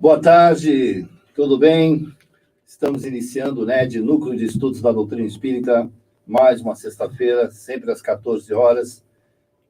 Boa tarde, tudo bem? Estamos iniciando o NED, Núcleo de Estudos da Doutrina Espírita, mais uma sexta-feira, sempre às 14 horas,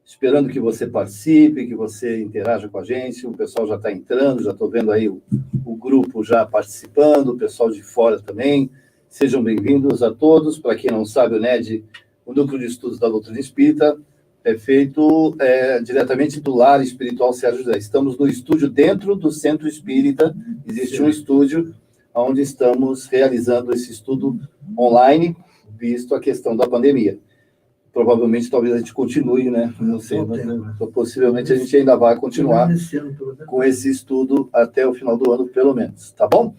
esperando que você participe, que você interaja com a gente. O pessoal já está entrando, já estou vendo aí o grupo já participando, o pessoal de fora também. Sejam bem-vindos a todos. Para quem não sabe, o NED, o Núcleo de Estudos da Doutrina Espírita, é feito diretamente do Lar Espiritual Sérgio José. Estamos no estúdio dentro do Centro Espírita. Existe um estúdio onde estamos realizando esse estudo online, visto a questão da pandemia. Provavelmente, talvez a gente continue, né? Não sei, mas possivelmente a gente ainda vai continuar com esse estudo até o final do ano, pelo menos. Tá bom?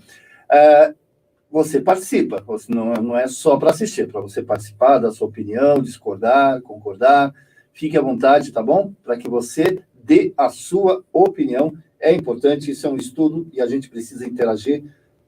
Você participa, não é só para assistir, é para você participar, dar sua opinião, discordar, concordar. Fique à vontade, tá bom? Para que você dê a sua opinião. É importante, isso é um estudo e a gente precisa interagir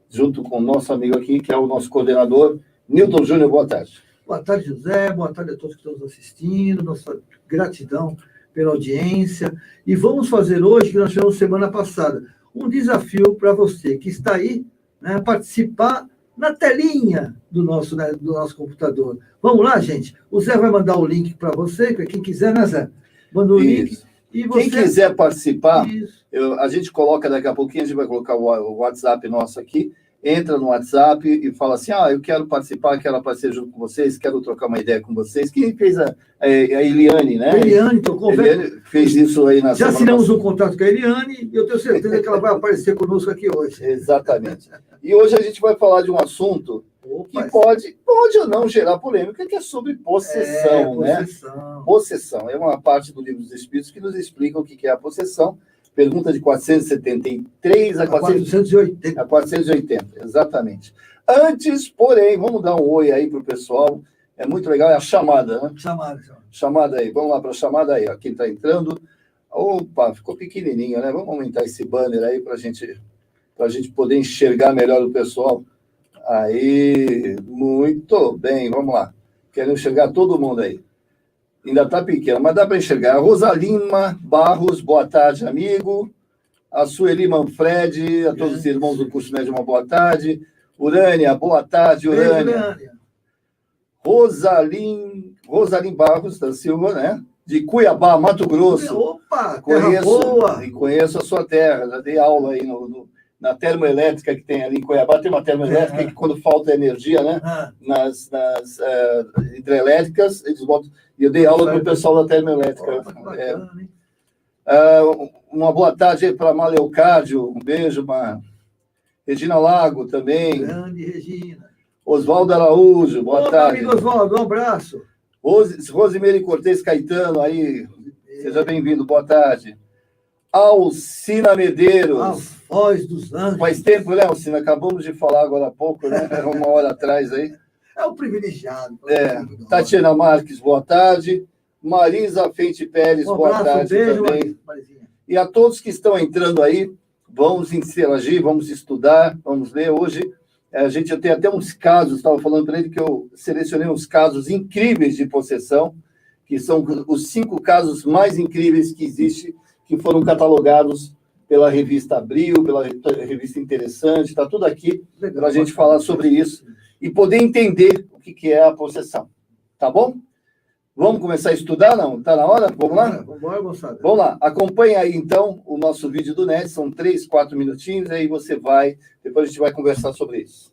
junto com o nosso amigo aqui, que é o nosso coordenador, Newton Júnior. Boa tarde. Boa tarde, José. Boa tarde a todos que estão nos assistindo. Nossa gratidão pela audiência. E vamos fazer hoje, que nós tivemos semana passada, um desafio para você que está aí, né, participar na telinha do nosso computador. Vamos lá, gente? O Zé vai mandar o link para você, para quem quiser, né, Zé? Manda o link. E você... Quem quiser participar, a gente coloca daqui a pouquinho, a gente vai colocar o WhatsApp nosso aqui, entra no WhatsApp e fala assim, eu quero participar, quero aparecer junto com vocês, quero trocar uma ideia com vocês. Quem fez a Eliane, né? Eliane, tocou. Eliane fez isso aí na semana. Já assinamos um contrato com a Eliane e eu tenho certeza que ela vai aparecer conosco aqui hoje. Exatamente. E hoje a gente vai falar de um assunto que pode ou não gerar polêmica, que é sobre possessão, né? Possessão. É uma parte do Livro dos Espíritos que nos explica o que é a possessão. Pergunta de 473 a 480. A 480, exatamente. Antes, porém, vamos dar um oi aí para o pessoal. É muito legal, é a chamada, né? Chamada aí. Vamos lá para a chamada aí, ó. Quem está entrando. Opa, ficou pequenininho, né? Vamos aumentar esse banner aí para a gente poder enxergar melhor o pessoal. Aí, muito bem, vamos lá. Quero enxergar todo mundo aí. Ainda está pequena, mas dá para enxergar. A Rosalima Barros, boa tarde, amigo. A Sueli Manfredi, a todos os irmãos do curso médio, uma boa tarde. Urânia, boa tarde, Urânia. Rosalim Barros da Silva, né? De Cuiabá, Mato Grosso. Opa, terra boa. E conheço a sua terra, já dei aula aí na termoelétrica que tem ali em Cuiabá. Tem uma termoelétrica que, quando falta energia, né? Nas hidrelétricas, eles botam. E eu dei aula para o pessoal da termoelétrica. Uma boa tarde aí para a Maleocárdio, um beijo, Regina Lago também. Grande Regina. Oswaldo Araújo, boa tarde. Amigo Oswaldo, um abraço. Rosimeire Cortez Caetano, aí, seja bem-vindo, boa tarde. Alcina Medeiros. A voz dos anjos. Faz tempo, né, Alcina? Acabamos de falar agora há pouco, né? Era uma hora atrás aí. É um privilegiado. Tatiana Marques, boa tarde. Marisa Feite Pérez, boa tarde beijo, também. E a todos que estão entrando aí, vamos interagir, vamos estudar, vamos ler. Hoje, a gente tem até uns casos, estava falando para ele que eu selecionei uns casos incríveis de possessão, que são os 5 casos mais incríveis que existem, que foram catalogados pela revista Abril, pela revista Interessante, está tudo aqui para a gente falar sobre isso e poder entender o que é a possessão. Tá bom? Vamos começar a estudar, não? Está na hora? Vamos lá? Vamos, moçada. Vamos lá. Acompanhe aí, então, o nosso vídeo do NET. São 3, 4 minutinhos, aí você vai... Depois a gente vai conversar sobre isso.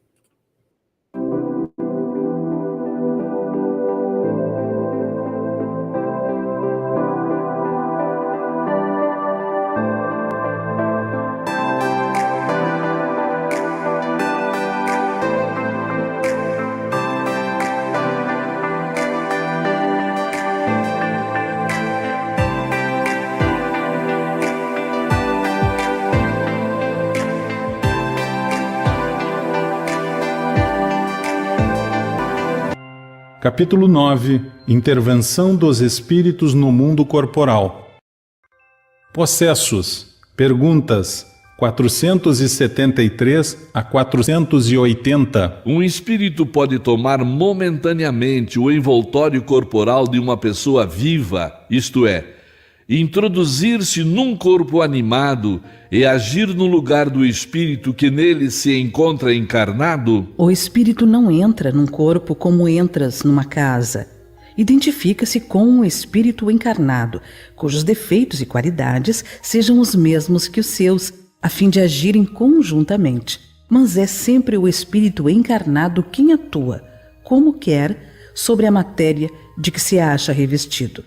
Capítulo 9. Intervenção dos espíritos no mundo corporal. Possessos. Perguntas 473 a 480. Um espírito pode tomar momentaneamente o envoltório corporal de uma pessoa viva, isto é, introduzir-se num corpo animado e agir no lugar do espírito que nele se encontra encarnado? O espírito não entra num corpo como entras numa casa. Identifica-se com um espírito encarnado, cujos defeitos e qualidades sejam os mesmos que os seus, a fim de agirem conjuntamente. Mas é sempre o espírito encarnado quem atua, como quer, sobre a matéria de que se acha revestido.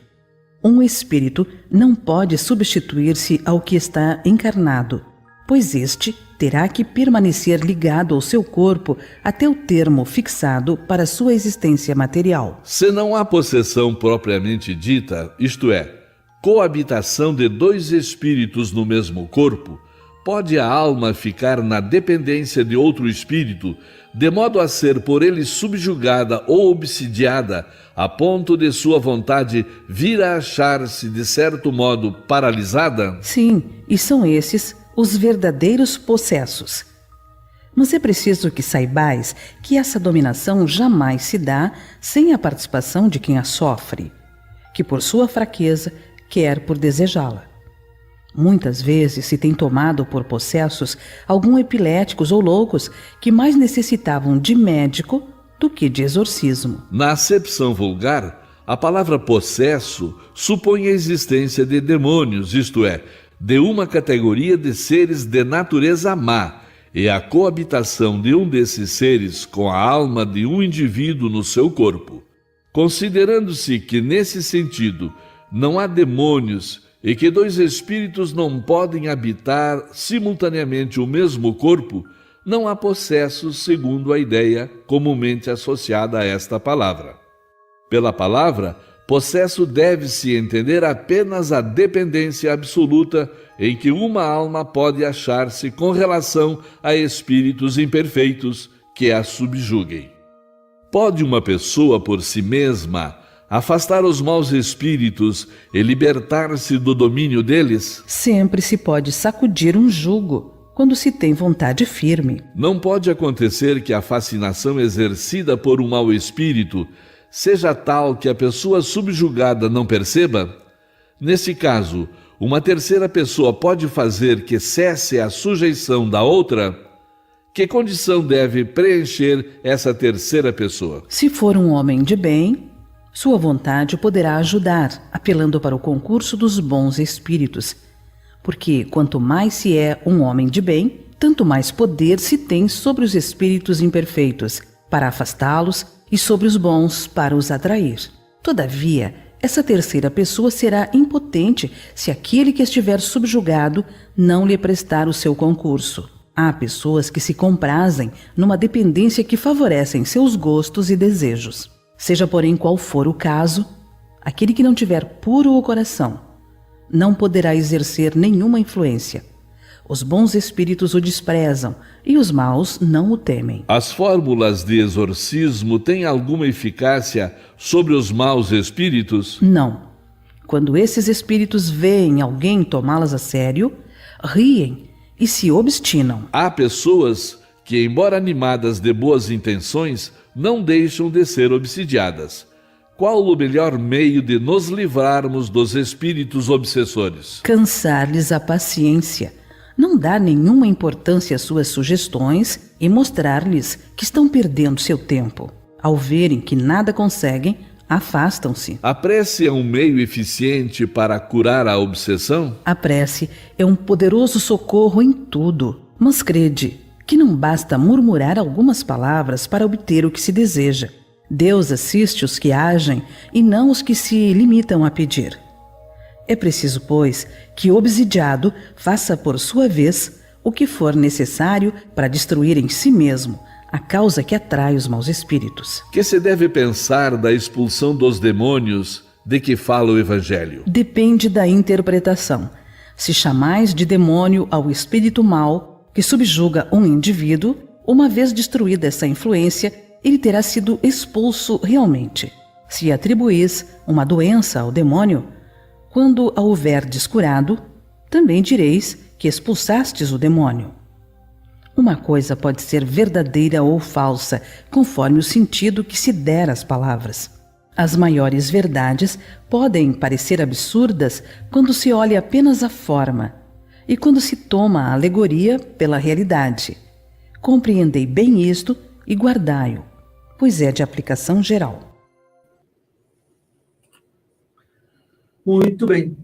Um espírito não pode substituir-se ao que está encarnado, pois este terá que permanecer ligado ao seu corpo até o termo fixado para sua existência material. Se não há possessão propriamente dita, isto é, coabitação de dois espíritos no mesmo corpo, pode a alma ficar na dependência de outro espírito, de modo a ser por ele subjugada ou obsidiada, a ponto de sua vontade vir a achar-se, de certo modo, paralisada? Sim, e são esses os verdadeiros possessos. Mas é preciso que saibais que essa dominação jamais se dá sem a participação de quem a sofre, que por sua fraqueza quer por desejá-la. Muitas vezes se tem tomado por possessos alguns epiléticos ou loucos que mais necessitavam de médico do que de exorcismo. Na acepção vulgar, a palavra possesso supõe a existência de demônios, isto é, de uma categoria de seres de natureza má, e a coabitação de um desses seres com a alma de um indivíduo no seu corpo. Considerando-se que, nesse sentido, não há demônios e que dois espíritos não podem habitar simultaneamente o mesmo corpo, não há possessos segundo a ideia comumente associada a esta palavra. Pela palavra, possesso deve-se entender apenas a dependência absoluta em que uma alma pode achar-se com relação a espíritos imperfeitos que a subjuguem. Pode uma pessoa por si mesma afastar os maus espíritos e libertar-se do domínio deles? Sempre se pode sacudir um jugo quando se tem vontade firme. Não pode acontecer que a fascinação exercida por um mau espírito seja tal que a pessoa subjugada não perceba? Nesse caso, uma terceira pessoa pode fazer que cesse a sujeição da outra? Que condição deve preencher essa terceira pessoa? Se for um homem de bem, sua vontade poderá ajudar, apelando para o concurso dos bons espíritos. Porque quanto mais se é um homem de bem, tanto mais poder se tem sobre os espíritos imperfeitos, para afastá-los, e sobre os bons para os atrair. Todavia, essa terceira pessoa será impotente se aquele que estiver subjugado não lhe prestar o seu concurso. Há pessoas que se comprazem numa dependência que favorecem seus gostos e desejos. Seja, porém, qual for o caso, aquele que não tiver puro o coração não poderá exercer nenhuma influência. Os bons espíritos o desprezam e os maus não o temem. As fórmulas de exorcismo têm alguma eficácia sobre os maus espíritos? Não. Quando esses espíritos veem alguém tomá-las a sério, riem e se obstinam. Há pessoas que, embora animadas de boas intenções, não deixam de ser obsidiadas. Qual o melhor meio de nos livrarmos dos espíritos obsessores? Cansar-lhes a paciência, não dar nenhuma importância às suas sugestões e mostrar-lhes que estão perdendo seu tempo. Ao verem que nada conseguem, afastam-se. A prece é um meio eficiente para curar a obsessão? A prece é um poderoso socorro em tudo, mas crede que não basta murmurar algumas palavras para obter o que se deseja. Deus assiste os que agem e não os que se limitam a pedir. É preciso, pois, que o obsidiado faça por sua vez o que for necessário para destruir em si mesmo a causa que atrai os maus espíritos. Que se deve pensar da expulsão dos demônios de que fala o Evangelho? Depende da interpretação. Se chamais de demônio ao espírito mau que subjuga um indivíduo, uma vez destruída essa influência, ele terá sido expulso realmente. Se atribuís uma doença ao demônio, quando a houverdes curado, também direis que expulsastes o demônio. Uma coisa pode ser verdadeira ou falsa, conforme o sentido que se der às palavras. As maiores verdades podem parecer absurdas quando se olha apenas a forma e quando se toma a alegoria pela realidade. Compreendei bem isto e guardai-o, pois é de aplicação geral. Muito bem.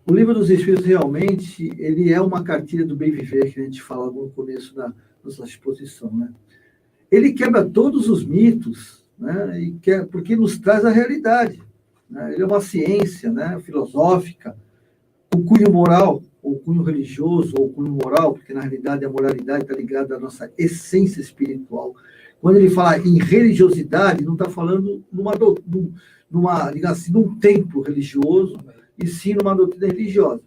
O Livro dos Espíritos, realmente, ele é uma cartilha do bem viver, que a gente fala no começo da nossa exposição, né? Ele quebra todos os mitos, né? Porque nos traz a realidade, né? Ele é uma ciência, né, filosófica, o cunho moral, ou cunho religioso, ou cunho moral, porque na realidade a moralidade está ligada à nossa essência espiritual. Quando ele fala em religiosidade, não está falando digamos assim, num templo religioso, e sim numa doutrina religiosa.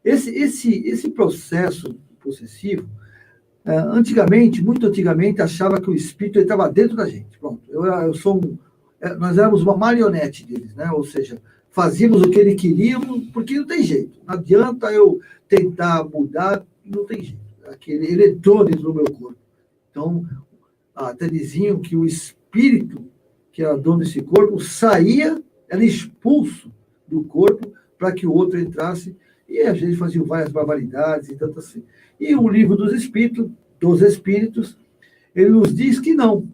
Esse processo possessivo, muito antigamente, achava que o espírito estava dentro da gente. Pronto, nós éramos uma marionete deles, né? Ou seja, fazíamos o que ele queria, porque não tem jeito. Não adianta eu tentar mudar, não tem jeito. Ele entrou dentro do meu corpo. Então, até diziam que o espírito, que era dono desse corpo, era expulso do corpo para que o outro entrasse, e a gente fazia várias barbaridades e tanto assim. E o Livro dos Espíritos, ele nos diz que não,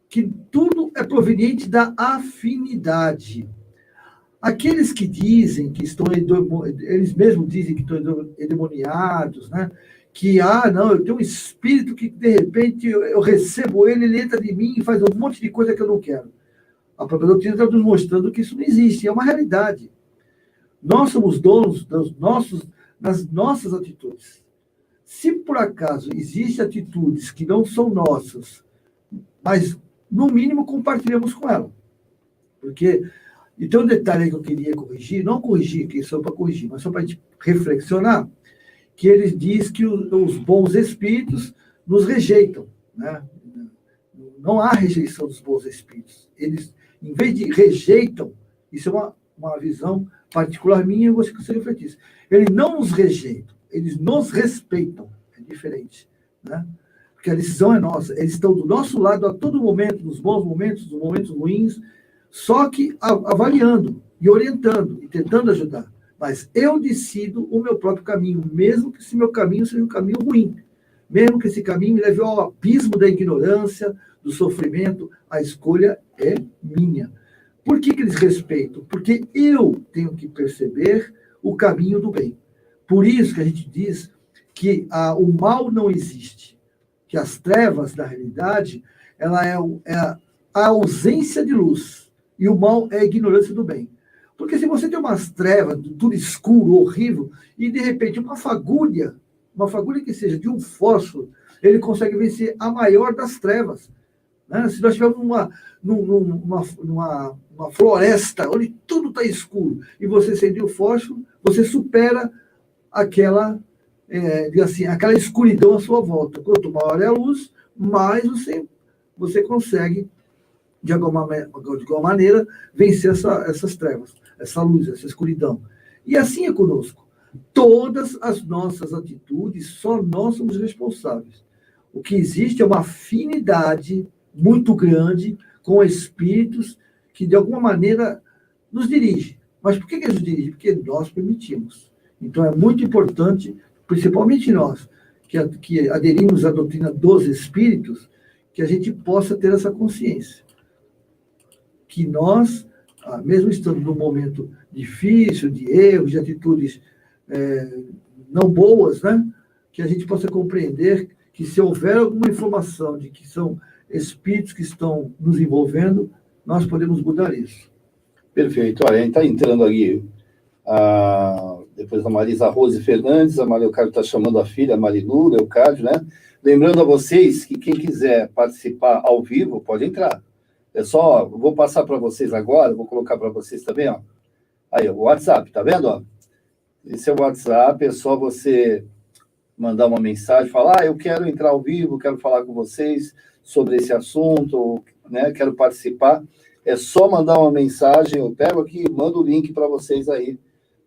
que tudo é proveniente da afinidade. Aqueles que dizem que eles mesmos dizem que estão endemoniados, né? Que, não, eu tenho um espírito que, de repente, eu recebo ele entra em mim e faz um monte de coisa que eu não quero. A própria doutrina está nos mostrando que isso não existe, é uma realidade. Nós somos donos das nossas atitudes. Se, por acaso, existem atitudes que não são nossas, mas, no mínimo, compartilhamos com ela. Porque, e tem um detalhe aí que eu queria corrigir, não corrigir, que só para corrigir, mas só para a gente reflexionar, que ele diz que os bons espíritos nos rejeitam, né? Não há rejeição dos bons espíritos. Eles, em vez de rejeitam, isso é uma visão particular minha, eu gostaria que você refletisse. Eles não nos rejeitam, eles nos respeitam. É diferente, né? Porque a decisão é nossa. Eles estão do nosso lado a todo momento, nos bons momentos, nos momentos ruins, só que avaliando e orientando e tentando ajudar. Mas eu decido o meu próprio caminho, mesmo que esse meu caminho seja um caminho ruim. Mesmo que esse caminho me leve ao abismo da ignorância, do sofrimento, a escolha é minha. Por que eles respeitam? Porque eu tenho que perceber o caminho do bem. Por isso que a gente diz que o mal não existe, que as trevas da realidade, ela é a ausência de luz, e o mal é a ignorância do bem. Porque se você tem umas trevas, tudo escuro, horrível, e de repente uma fagulha que seja de um fósforo, ele consegue vencer a maior das trevas. Né? Se nós estivermos numa floresta, onde tudo está escuro, e você acender o fósforo, você supera aquela escuridão à sua volta. Quanto maior é a luz, mais você consegue, de alguma maneira, vencer essas trevas, essa luz, essa escuridão. E assim é conosco. Todas as nossas atitudes, só nós somos responsáveis. O que existe é uma afinidade muito grande com espíritos que, de alguma maneira, nos dirigem. Mas por que eles nos dirigem? Porque nós permitimos. Então, é muito importante, principalmente nós, que aderimos à doutrina dos espíritos, que a gente possa ter essa consciência. Que nós, mesmo estando num momento difícil, de erros, de atitudes não boas, né, que a gente possa compreender que se houver alguma informação de que são espíritos que estão nos envolvendo, nós podemos mudar isso. Perfeito. Olha, a gente está entrando ali, depois da Marisa Rose Fernandes, a Maria Leocádio está chamando a filha, a Marilu Leocádio, né? Lembrando a vocês que quem quiser participar ao vivo, pode entrar. É só, vou passar para vocês agora, vou colocar para vocês também, ó. Aí, o WhatsApp, tá vendo, ó? Esse é o WhatsApp, é só você mandar uma mensagem, falar, eu quero entrar ao vivo, quero falar com vocês sobre esse assunto, né? Quero participar. É só mandar uma mensagem, eu pego aqui e mando o link para vocês aí,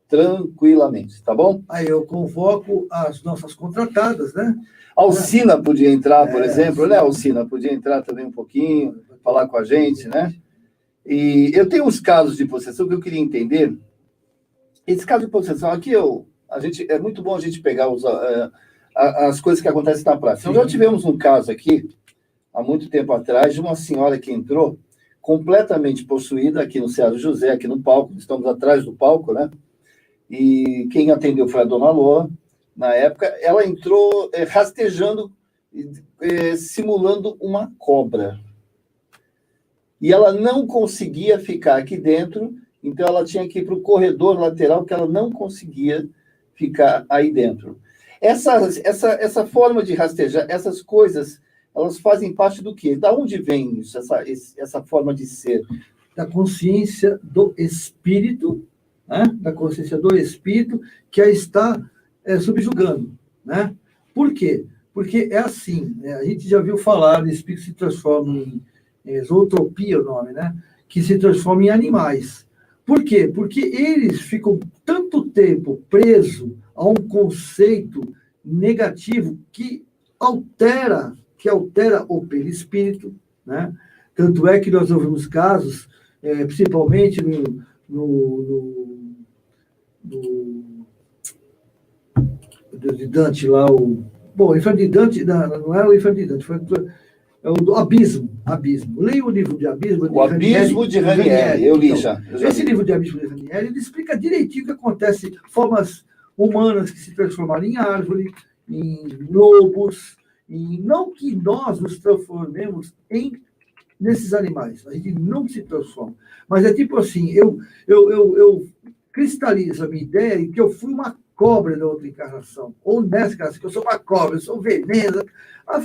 tranquilamente, tá bom? Aí eu convoco as nossas contratadas, né? A Alcina podia entrar, por exemplo, né? A Alcina podia entrar também um pouquinho, falar com a gente, né? E eu tenho uns casos de possessão que eu queria entender. Esse caso de possessão aqui, é muito bom a gente pegar as coisas que acontecem na prática. Sim. Nós já tivemos um caso aqui, há muito tempo atrás, de uma senhora que entrou completamente possuída aqui no Seara José, aqui no palco, estamos atrás do palco, né? E quem atendeu foi a dona Loa. Na época, ela entrou rastejando, simulando uma cobra. E ela não conseguia ficar aqui dentro, então ela tinha que ir para o corredor lateral, porque ela não conseguia ficar aí dentro. Essa forma de rastejar, essas coisas, elas fazem parte do quê? Da onde vem isso, essa forma de ser? Da consciência do espírito, né? Da consciência do espírito que a está subjugando, né? Por quê? Porque é assim, a gente já viu falar de espírito que se transforma em zootropia, o nome, né? Que se transforma em animais. Por quê? Porque eles ficam tanto tempo presos a um conceito negativo que altera o perispírito, né? Tanto é que nós ouvimos casos, principalmente de Dante lá, o Inferno de Dante, não é o Inferno de Dante, é o Abismo. Leia o livro de Abismo. O Abismo de Ranieri, eu li já. Esse livro de Abismo de Ranieri, ele explica direitinho o que acontece, formas humanas que se transformaram em árvore, em lobos, e não que nós nos transformemos nesses animais, a gente não se transforma, mas é tipo assim, eu cristalizo a minha ideia de que eu fui uma cobra da outra encarnação, ou nessa encarnação, que eu sou uma cobra, eu sou veneno, a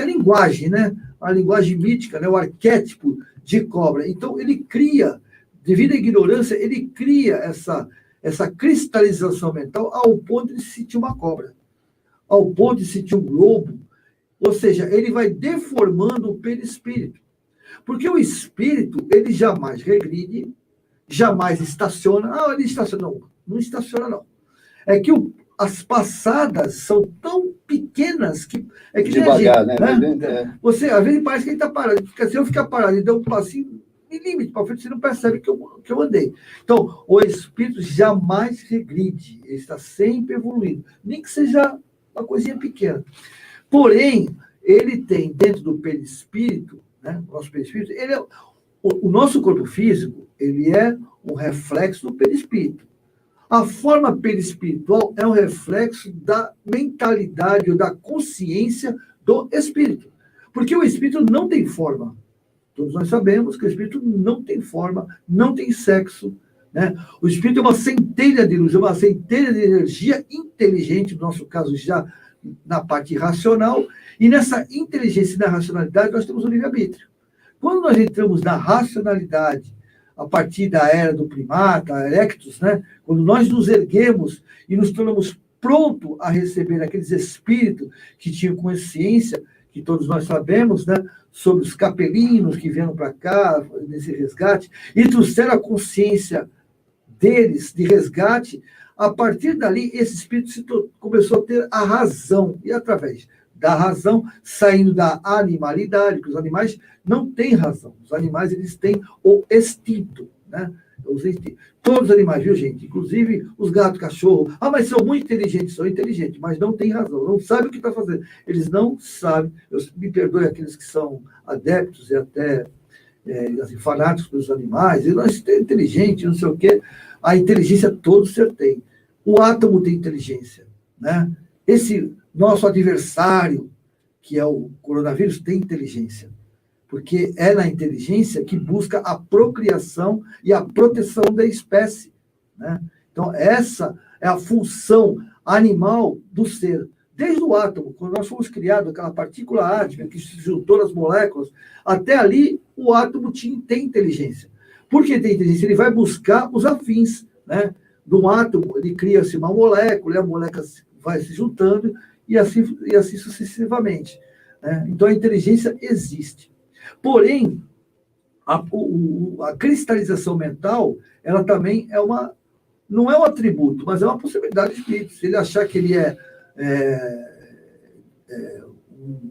linguagem, né? A linguagem mítica, né? O arquétipo de cobra. Então, ele cria, devido à ignorância, ele cria essa cristalização mental ao ponto de se sentir uma cobra, ao ponto de se sentir um lobo, ou seja, ele vai deformando o perispírito. Porque o espírito, ele jamais regride, jamais estaciona. Ele estaciona. Não estaciona, não. É que as passadas são tão pequenas que... É que devagar, né? Você, às vezes, parece que ele está parado. Se eu ficar parado e der um passinho em limite para frente, você não percebe que eu andei. Então, o espírito jamais regride. Ele está sempre evoluindo. Nem que seja uma coisinha pequena. Porém, ele tem dentro do perispírito, né, o nosso perispírito, o nosso corpo físico, ele é um reflexo do perispírito. A forma perispiritual é um reflexo da mentalidade ou da consciência do espírito. Porque o espírito não tem forma. Todos nós sabemos que o espírito não tem forma, não tem sexo, né? O espírito é uma centelha de luz, é uma centelha de energia inteligente, no nosso caso já na parte racional, e nessa inteligência e na racionalidade nós temos o livre-arbítrio. Quando nós entramos na racionalidade, a partir da era do primata, Erectus, né? Quando nós nos erguemos e nos tornamos prontos a receber aqueles espíritos que tinham consciência, que todos nós sabemos, né? Sobre os capelinos que vieram para cá, nesse resgate, e trouxeram a consciência deles, de resgate, a partir dali, esse espírito começou a ter a razão, e através da razão, saindo da animalidade, porque os animais não têm razão, os animais eles têm o instinto, né? Todos os animais, viu, gente? Inclusive os gatos, cachorro. Mas são muito inteligentes, mas não têm razão, não sabem o que está fazendo. Eles não sabem. Me perdoe aqueles que são adeptos e até assim, fanáticos pelos animais. E nós temos inteligente, não sei o quê. A inteligência todo ser tem. O átomo tem inteligência, né? Esse nosso adversário, que é o coronavírus, tem inteligência. Porque é na inteligência que busca a procriação e a proteção da espécie, né? Então, essa é a função animal do ser. Desde o átomo, quando nós fomos criados, aquela partícula ática que se juntou nas moléculas, até ali o átomo tem inteligência. Por que tem inteligência? Ele vai buscar os afins, né? De um átomo, ele cria-se uma molécula, e a molécula vai se juntando, e assim sucessivamente, né? Então, a inteligência existe. Porém, a cristalização mental, ela também não é um atributo, mas é uma possibilidade de espírito. Se ele achar que ele é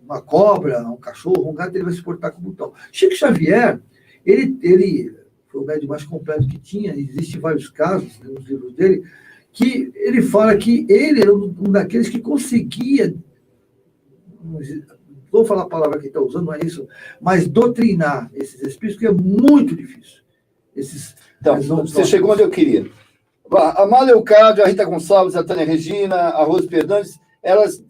uma cobra, um cachorro, um gato, ele vai se portar como tal. Chico Xavier, Ele foi o médium mais completo que tinha, existem vários casos, né, nos livros dele, que ele fala que ele era um daqueles que conseguia, vou falar a palavra que está usando, não é isso, mas doutrinar esses espíritos, que é muito difícil. Então, você chegou onde eu queria. A Má Leocádia, a Rita Gonçalves, a Tânia Regina, a Rose Fernandes, elas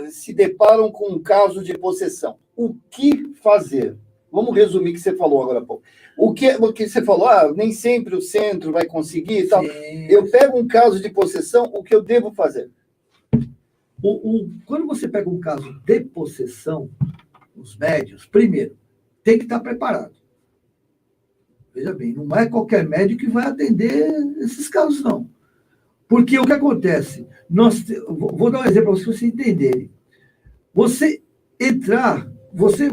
se deparam com um caso de possessão. O que fazer? Vamos resumir o que você falou agora há pouco. O que você falou, nem sempre o centro vai conseguir e tal. Eu pego um caso de possessão, o que eu devo fazer? Quando você pega um caso de possessão, os médios, primeiro, tem que estar preparado. Veja bem, não é qualquer médico que vai atender esses casos, não. Porque o que acontece? Vou dar um exemplo para vocês entenderem. Você entrar, você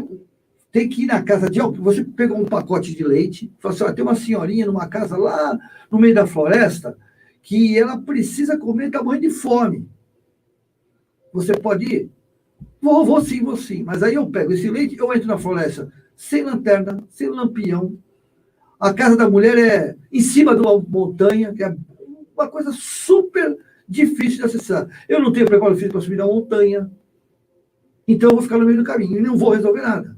tem que ir na casa de alguém. Você pegou um pacote de leite, fala assim, tem uma senhorinha numa casa lá no meio da floresta que ela precisa comer, está morrendo de fome. Você pode ir? Vou sim. Mas aí eu pego esse leite, eu entro na floresta sem lanterna, sem lampião. A casa da mulher é em cima de uma montanha, que é uma coisa super difícil de acessar. Eu não tenho preparo físico para subir na montanha. Então eu vou ficar no meio do caminho e não vou resolver nada.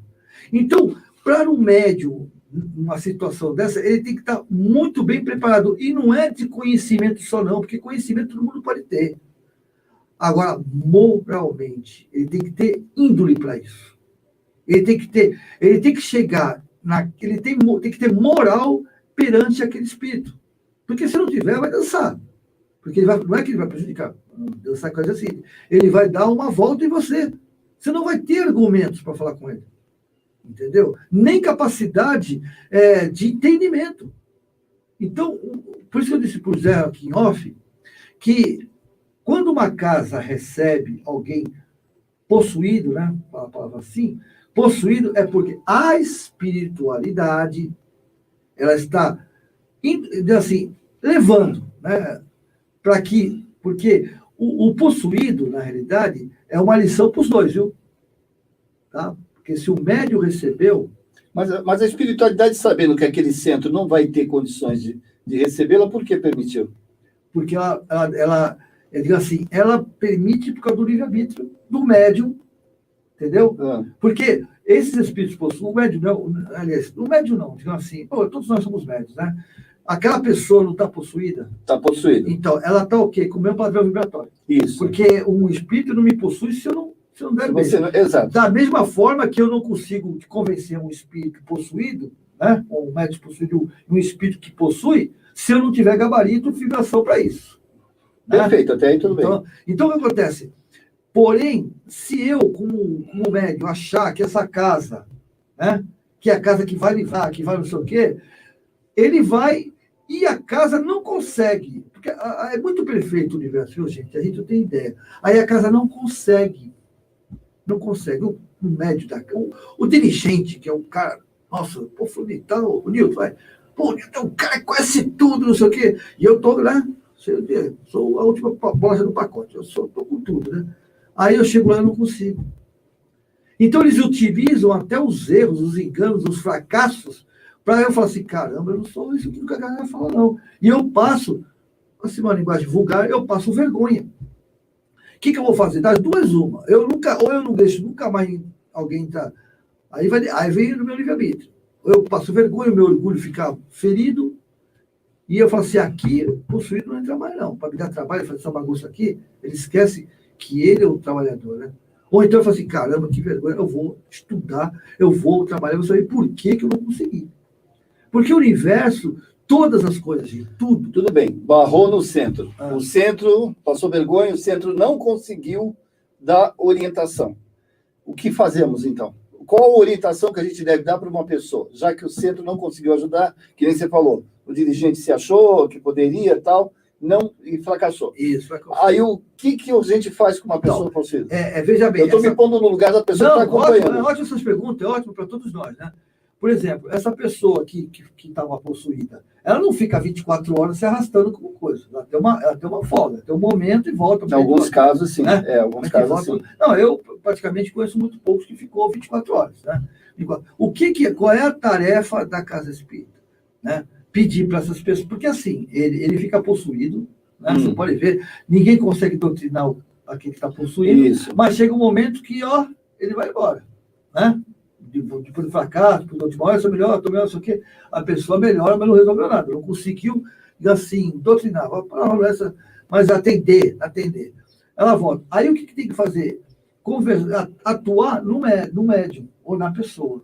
Então, para um médium, numa situação dessa, ele tem que estar muito bem preparado. E não é de conhecimento só, não, porque conhecimento todo mundo pode ter. Agora, moralmente, ele tem que ter índole para isso. Ele tem que chegar, ele tem que ter moral perante aquele espírito. Porque se não tiver, vai dançar. Porque não é que ele vai prejudicar. Dançar coisa assim. Ele vai dar uma volta em você. Você não vai ter argumentos para falar com ele. Entendeu? Nem capacidade de entendimento. Então, por isso que eu disse para o Zé aqui em off, que quando uma casa recebe alguém possuído, né? Fala a palavra assim, possuído é porque a espiritualidade ela está assim, levando, né? Porque o possuído, na realidade, é uma lição para os dois, viu? Tá? Porque se o médium recebeu... Mas a espiritualidade, sabendo que aquele centro não vai ter condições de recebê-la, por que permitiu? Porque eu digo assim, ela permite por causa do livre-arbítrio do médium, entendeu? Porque esses espíritos possuem, o médium não, digam assim, todos nós somos médios, né? Aquela pessoa não está possuída? Está possuída. Então, ela está o quê? Com o meu padrão vibratório. Isso. Porque um espírito não me possui se eu não der bem. Exato. Da mesma forma que eu não consigo convencer um espírito possuído, né? Um médium possuído, um espírito que possui, se eu não tiver gabarito, vibração para isso. Perfeito, até aí tudo bem. Então, o que acontece? Porém, se eu, como médium, achar que essa casa, né, que é a casa que vai livrar, que vai não sei o quê, ele vai e a casa não consegue. Porque é muito perfeito o universo, viu, gente? A gente não tem ideia. Aí a casa não consegue. Não consegue. O médium, o dirigente, que é um cara, nossa, pô, tal, o Nilton, vai. Pô, o Nilton é um cara que conhece tudo, não sei o quê. E eu tô lá, sou a última bolacha do pacote, eu tô com tudo, né? Aí eu chego lá e não consigo. Então eles utilizam até os erros, os enganos, os fracassos, para eu falar assim, caramba, eu não sou isso que a galera fala, não. E eu passo, assim, uma linguagem vulgar, eu passo vergonha. O que eu vou fazer? Das duas, uma. Ou eu não deixo nunca mais alguém entrar. Aí vem no meu livre-arbítrio. Eu passo vergonha, o meu orgulho fica ferido, e eu falo assim, aqui, possuído não entra mais, não. Para me dar trabalho, fazer essa bagunça aqui, ele esquece que ele é o trabalhador, né? Ou então eu falo assim, caramba, que vergonha, eu vou estudar, eu vou trabalhar, eu vou saber por que eu não consegui. Porque o universo, todas as coisas, gente, tudo. Tudo bem, barrou no centro. O centro passou vergonha, o centro não conseguiu dar orientação. O que fazemos, então? Qual a orientação que a gente deve dar para uma pessoa? Já que o centro não conseguiu ajudar, que nem você falou, o dirigente se achou que poderia e tal, não, e fracassou. Isso, fracassou. Aí o que a gente faz com uma pessoa possuída? Veja bem. Eu estou me pondo no lugar da pessoa que está acompanhando. É ótimo essas perguntas, é ótimo para todos nós, né? Por exemplo, essa pessoa que estava possuída, ela não fica 24 horas se arrastando como coisa. Ela tem uma folga, tem um momento e volta. Em alguns casos, sim. Né? Alguns casos, sim. Não, eu praticamente conheço muito poucos que ficou 24 horas. Né? Qual é a tarefa da casa espírita? Né? Pedir para essas pessoas, porque assim, ele fica possuído, né? Você pode ver, ninguém consegue doutrinar aquele que está possuído, Isso. mas chega um momento que, ele vai embora, né? Depois do fracasso, depois do último, eu sou melhor, estou melhor, isso aqui, a pessoa melhora, mas não resolveu nada, não conseguiu, assim, doutrinar, mas atender. Ela volta. Aí o que tem que fazer? Atuar no médium ou na pessoa,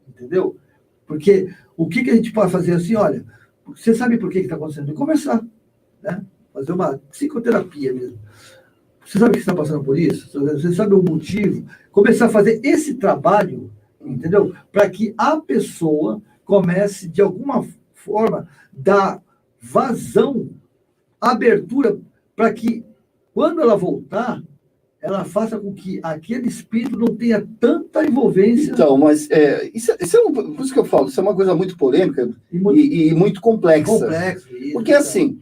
entendeu? Porque o que a gente pode fazer assim, olha, você sabe por que está acontecendo? Conversar, né? Fazer uma psicoterapia mesmo. Você sabe que você está passando por isso? Você sabe o motivo? Começar a fazer esse trabalho, entendeu? Para que a pessoa comece, de alguma forma, dar vazão, abertura, para que, quando ela voltar, ela faça com que aquele espírito não tenha tanta envolvência. Então, mas por isso que eu falo, isso é uma coisa muito polêmica e muito complexa. Isso, porque, assim,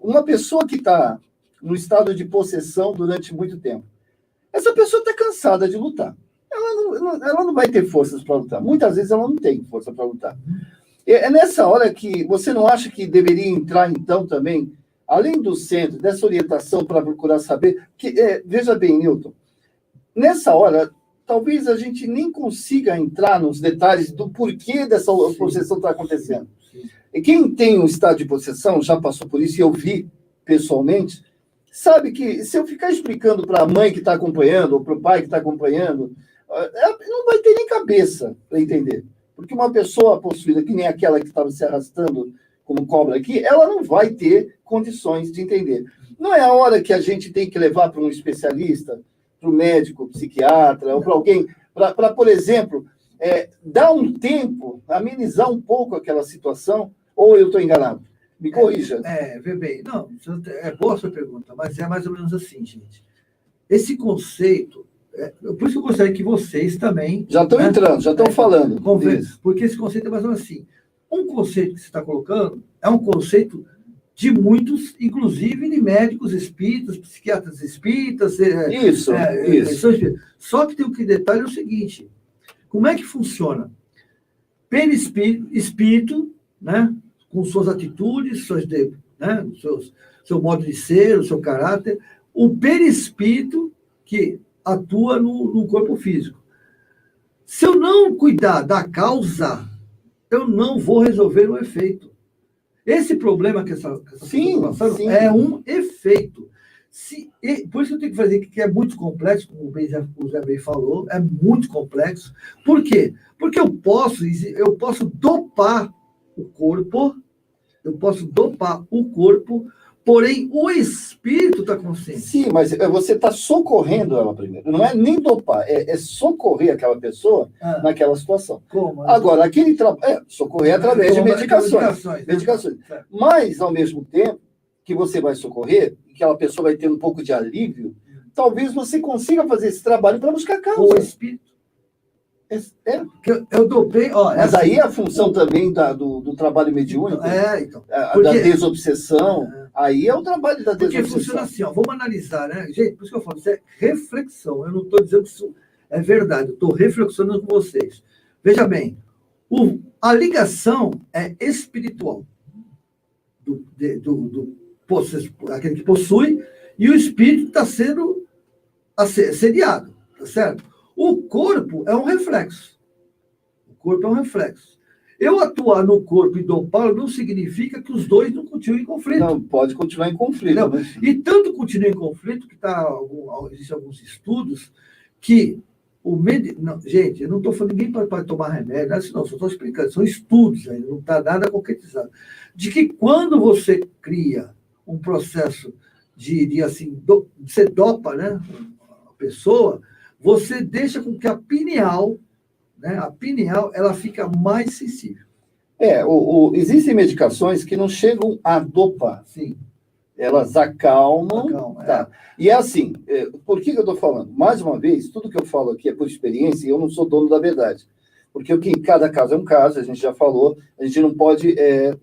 uma pessoa que está no estado de possessão durante muito tempo, essa pessoa está cansada de lutar. Ela não vai ter forças para lutar. Muitas vezes ela não tem força para lutar. É nessa hora que você não acha que deveria entrar, então, também, além do centro, dessa orientação para procurar saber... veja bem, Newton, nessa hora, talvez a gente nem consiga entrar nos detalhes do porquê dessa possessão está acontecendo. Sim. E quem tem um estado de possessão, já passou por isso, e eu vi pessoalmente, sabe que se eu ficar explicando para a mãe que está acompanhando, ou para o pai que está acompanhando, não vai ter nem cabeça para entender. Porque uma pessoa possuída, que nem aquela que estava se arrastando como cobra aqui, ela não vai ter condições de entender. Não é a hora que a gente tem que levar para um especialista, para um médico, psiquiatra, ou para alguém, para, por exemplo, dar um tempo, amenizar um pouco aquela situação, ou eu estou enganado? Me corrija. Vê bem. Não, é boa a sua pergunta, mas é mais ou menos assim, gente. Esse conceito, por isso que eu gostaria que vocês também... Já estão entrando, já estão falando. Porque esse conceito é mais ou menos assim. Um conceito que você está colocando é um conceito de muitos, inclusive de médicos espíritas, psiquiatras espíritas. Isso. Só que tem que detalhe é o seguinte: como é que funciona? Perispírito, né, com suas atitudes, seu modo de ser, o seu caráter, o perispírito que atua no corpo físico. Se eu não cuidar da causa, eu não vou resolver o efeito. Esse problema que essa pessoa está passando é um efeito. Por isso que eu tenho que fazer que é muito complexo, como o Zé bem falou, é muito complexo. Por quê? Porque eu posso dopar o corpo, porém o espírito está consciente. Sim, mas você está socorrendo ela primeiro. Não é nem dopar, é socorrer aquela pessoa naquela situação. Como? Agora, aquele trabalho socorrer através de medicações. Né? Mas, ao mesmo tempo que você vai socorrer, que aquela pessoa vai ter um pouco de alívio, talvez você consiga fazer esse trabalho para buscar causa. O espírito. Eu dopei. Mas aí a função também do trabalho mediúnico, da desobsessão, aí é o trabalho da desobsessão. Porque funciona assim, vamos analisar, né? Gente, por isso que eu falo, isso é reflexão. Eu não estou dizendo que isso é verdade, eu estou reflexionando com vocês. Veja bem, a ligação é espiritual aquele que possui, e o espírito está sendo assediado, tá certo? O corpo é um reflexo. Eu atuar no corpo e dopá-lo não significa que os dois não continuem em conflito. Não, pode continuar em conflito. Né? E tanto continua em conflito que existem alguns estudos que gente, eu não estou falando ninguém para tomar remédio, não, só estou explicando, são estudos ainda, não está nada concretizado. De que quando você cria um processo você dopa, né, a pessoa, você deixa com que a pineal, ela fica mais sensível. Existem medicações que não chegam a dopar. Sim. Elas acalmam. Tá. E é assim, por que eu estou falando? Mais uma vez, tudo que eu falo aqui é por experiência e eu não sou dono da verdade. porque cada caso é um caso, a gente já falou, a gente não pode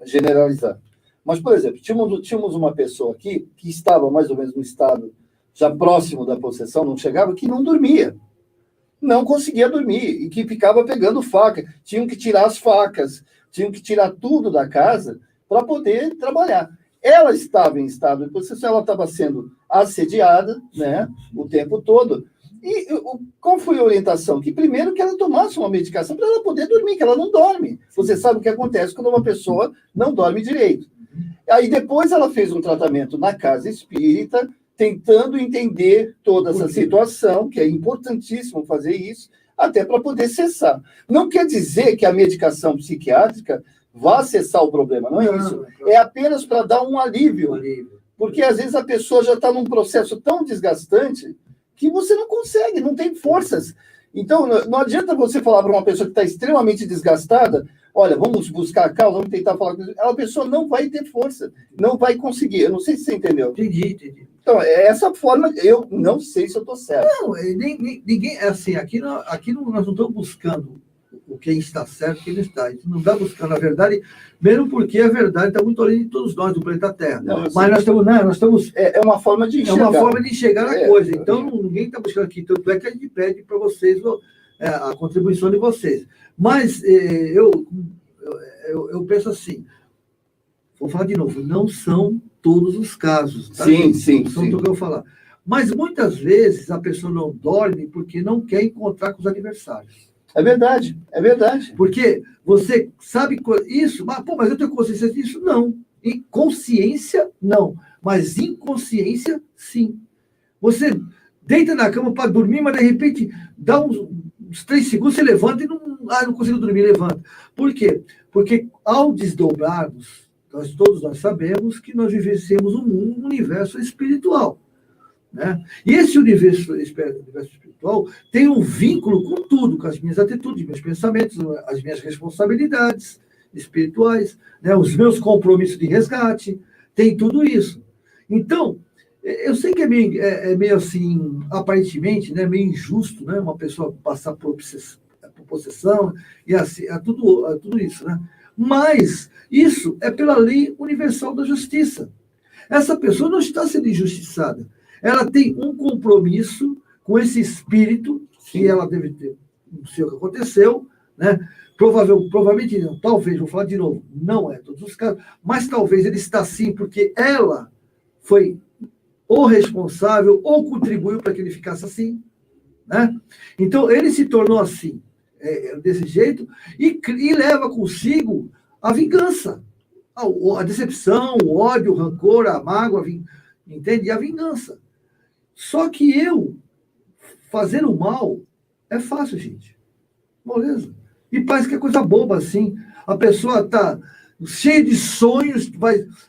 generalizar. Mas, por exemplo, tínhamos uma pessoa aqui que estava mais ou menos no estado já próximo da possessão, não chegava, que não dormia. Não conseguia dormir e que ficava pegando faca. Tinham que tirar as facas, tinham que tirar tudo da casa para poder trabalhar. Ela estava em estado de possessão, ela estava sendo assediada, né, o tempo todo. E qual foi a orientação? Que primeiro que ela tomasse uma medicação para ela poder dormir, que ela não dorme. Você sabe o que acontece quando uma pessoa não dorme direito. Aí depois ela fez um tratamento na casa espírita, tentando entender toda essa situação, que é importantíssimo fazer isso, até para poder cessar. Não quer dizer que a medicação psiquiátrica vá cessar o problema, não é isso. É apenas para dar um alívio. Porque às vezes a pessoa já está num processo tão desgastante que você não consegue, não tem forças. Então, não adianta você falar para uma pessoa que está extremamente desgastada, olha, vamos buscar a causa, vamos tentar falar com ela. A pessoa não vai ter força, não vai conseguir. Eu não sei se você entendeu. Entendi. Então, essa forma, eu não sei se eu estou certo. Não, ninguém, assim, aqui nós não estamos buscando o quem está certo e quem não está. A gente não está buscando a verdade, mesmo porque a verdade está muito além de todos nós, do planeta Terra. Não, mas nós estamos... É uma forma de enxergar. É uma forma de enxergar a coisa. Então, ninguém está buscando aqui. Tanto é que a gente pede para vocês a contribuição de vocês. Mas eu penso assim, vou falar de novo, não são todos os casos. Tá? Sim. São tudo que eu vou falar. Mas muitas vezes a pessoa não dorme porque não quer encontrar com os adversários. É verdade. Porque você sabe isso, mas eu tenho consciência disso? Não. E consciência, não. Mas inconsciência, sim. Você deita na cama para dormir, mas de repente dá uns 3 segundos, você levanta e não consigo dormir, levanta. Por quê? Porque ao desdobrarmos, todos nós sabemos que nós vivenciamos um universo espiritual. Né? E esse universo espiritual tem um vínculo com tudo, com as minhas atitudes, meus pensamentos, as minhas responsabilidades espirituais, né? Os meus compromissos de resgate, tem tudo isso. Então, eu sei que é meio assim, aparentemente, né, meio injusto, né, uma pessoa passar por possessão e assim, tudo isso, né? Mas isso é pela lei universal da justiça. Essa pessoa não está sendo injustiçada. Ela tem um compromisso com esse espírito, que ela deve ter, não sei o que aconteceu, né? Provavelmente não, talvez, vou falar de novo, não é todos os casos, mas talvez ele está assim porque ela foi ou responsável ou contribuiu para que ele ficasse assim, né? Então, ele se tornou assim, desse jeito, e leva consigo a vingança, a decepção, o ódio, o rancor, a mágoa, entende? E a vingança. Só que fazer o mal é fácil, gente. Moleza. E parece que é coisa boba, assim. A pessoa está cheia de sonhos,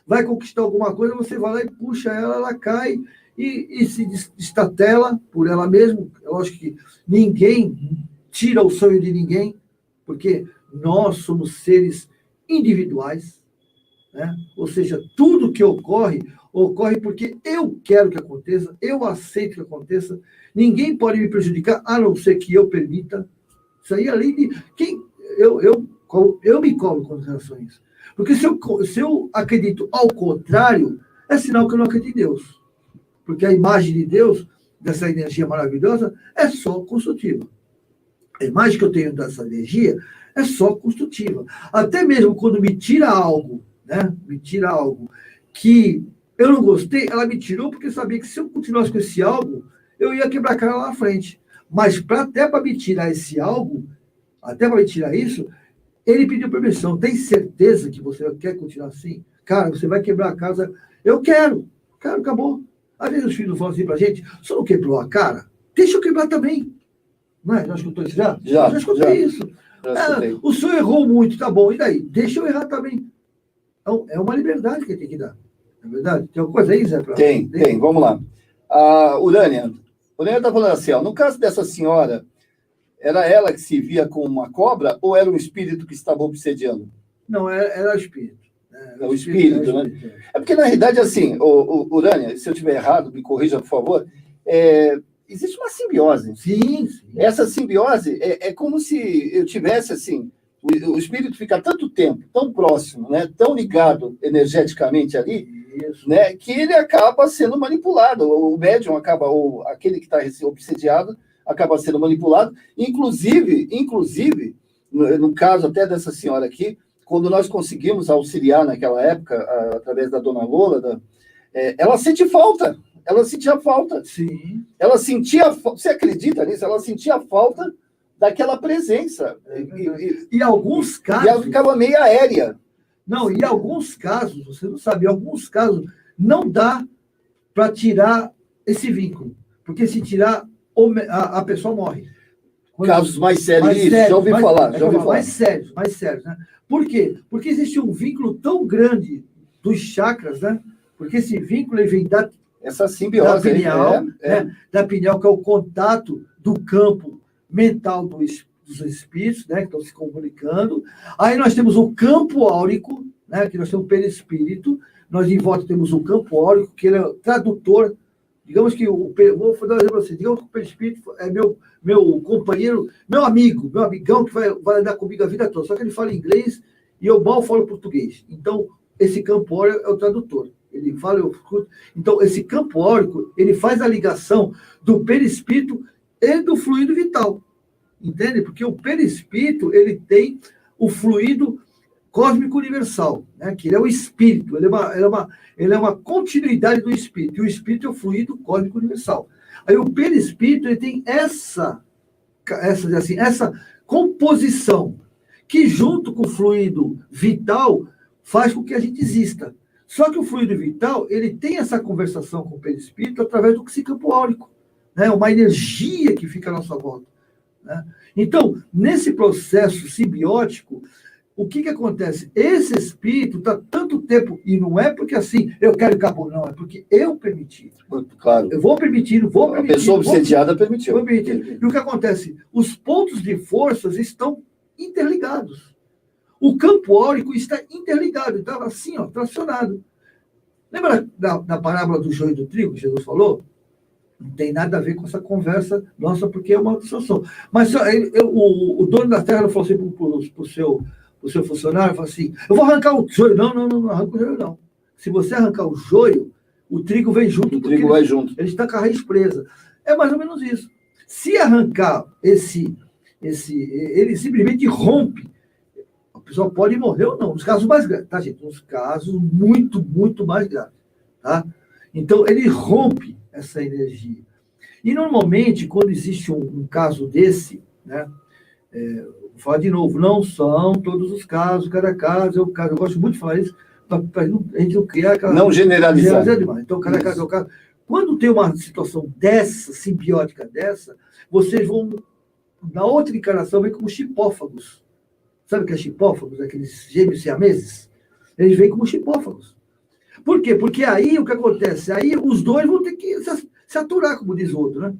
vai conquistar alguma coisa, você vai lá e puxa ela cai e se destatela por ela mesma. Eu acho que ninguém tira o sonho de ninguém, porque nós somos seres individuais, né? Ou seja, tudo que ocorre porque eu quero que aconteça, eu aceito que aconteça, ninguém pode me prejudicar, a não ser que eu permita. Isso aí, além de... Eu me cobro com relação a isso. Porque se eu acredito ao contrário, é sinal que eu não acredito em Deus. Porque a imagem de Deus, dessa energia maravilhosa, é só construtiva. A imagem que eu tenho dessa energia é só construtiva. Até mesmo quando me tira algo, né? Me tira algo que eu não gostei, ela me tirou porque sabia que se eu continuasse com esse algo, eu ia quebrar a cara lá na frente. Mas até para me tirar esse algo, até para me tirar isso, ele pediu permissão. Tem certeza que você quer continuar assim? Cara, você vai quebrar a casa. Eu quero. Cara, acabou. Às vezes os filhos falam assim pra gente, só não quebrou a cara? Deixa eu quebrar também. Não é? Já escutou isso já? Já escutei isso. O senhor errou muito, tá bom. E daí? Deixa eu errar também. Então, é uma liberdade que ele tem que dar. É verdade? Tem alguma coisa aí, Zé? Tem. Vamos lá. A Urânia está falando assim, ó, no caso dessa senhora, era ela que se via com uma cobra ou era um espírito que estava obsediando? Não, era o espírito. É o espírito, né? É porque, na realidade, assim, Urânia, se eu estiver errado, me corrija, por favor, existe uma simbiose. Sim, sim. Essa simbiose é como se eu tivesse, assim, o espírito fica tanto tempo, tão próximo, né, tão ligado energeticamente ali, Isso. né, que ele acaba sendo manipulado. O médium acaba, ou aquele que está obsediado, acaba sendo manipulado. Inclusive no caso até dessa senhora aqui, quando nós conseguimos auxiliar naquela época, através da dona Lola, ela sente falta. Ela sentia falta. Sim. Ela sentia, você acredita nisso? Ela sentia falta daquela presença. E alguns casos... E ela ficava meio aérea. Não, em alguns casos, você não sabe, em alguns casos não dá para tirar esse vínculo. Porque se tirar, a pessoa morre. Casos mais sérios, já ouvi falar. Mais sérios, né? Por quê? Porque existe um vínculo tão grande dos chakras, né? Porque esse vínculo ele vem essa simbiose da pineal, né? Da pineal, que é o contato do campo mental dos espíritos, né? Que estão se comunicando. Aí nós temos o campo áurico, né? Que nós temos o perispírito. Nós em volta temos o campo áurico, que ele é o tradutor. Digamos que vou dar um exemplo assim, digamos que o perispírito é meu companheiro, meu amigão, que vai andar comigo a vida toda, só que ele fala inglês e eu mal falo português. Então, esse campo áurico é o tradutor. Ele fala, eu escuto. Então, esse campo áurico, ele faz a ligação do perispírito e do fluido vital. Entende? Porque o perispírito, ele tem o fluido cósmico universal, né? Que ele é o espírito, ele é uma continuidade do espírito, e o espírito é o fluido cósmico universal. Aí o perispírito ele tem essa composição, que junto com o fluido vital faz com que a gente exista. Só que o fluido vital ele tem essa conversação com o perispírito através do campo áurico, né? Uma energia que fica à nossa volta, né? Então, nesse processo simbiótico, o que acontece? Esse espírito está tanto tempo, e não é porque assim, eu quero acabou, não, é porque eu permiti. Claro. Eu vou permitindo. A pessoa obsediada permitiu. E o que acontece? Os pontos de forças estão interligados. O campo áurico está interligado, estava assim, ó, tracionado. Lembra da parábola do joio e do trigo que Jesus falou? Não tem nada a ver com essa conversa nossa, porque é uma distorção. Mas o dono da terra falou assim para o seu funcionário, falou assim, eu vou arrancar o joio. Não arranca o joio, não. Se você arrancar o joio, o trigo vem junto. O trigo vai junto. Ele está com a raiz presa. É mais ou menos isso. Se arrancar ele simplesmente rompe, a pessoa pode morrer ou não. Nos casos mais graves, tá, gente? Nos casos muito, muito mais graves, tá? Então, ele rompe essa energia. E, normalmente, quando existe um caso desse, né? Vou falar de novo, não são todos os casos, cada caso é o caso. Eu gosto muito de falar isso, para a gente não criar aquela... Não generalizar. Demais. Então, cada caso é o caso. Quando tem uma situação dessa, simbiótica dessa, vocês vão, na outra encarnação, vem como chipófagos. Sabe o que é chipófagos? Aqueles gêmeos siameses? Eles vêm como chipófagos. Por quê? Porque aí o que acontece? Aí os dois vão ter que se aturar, como diz o outro, né?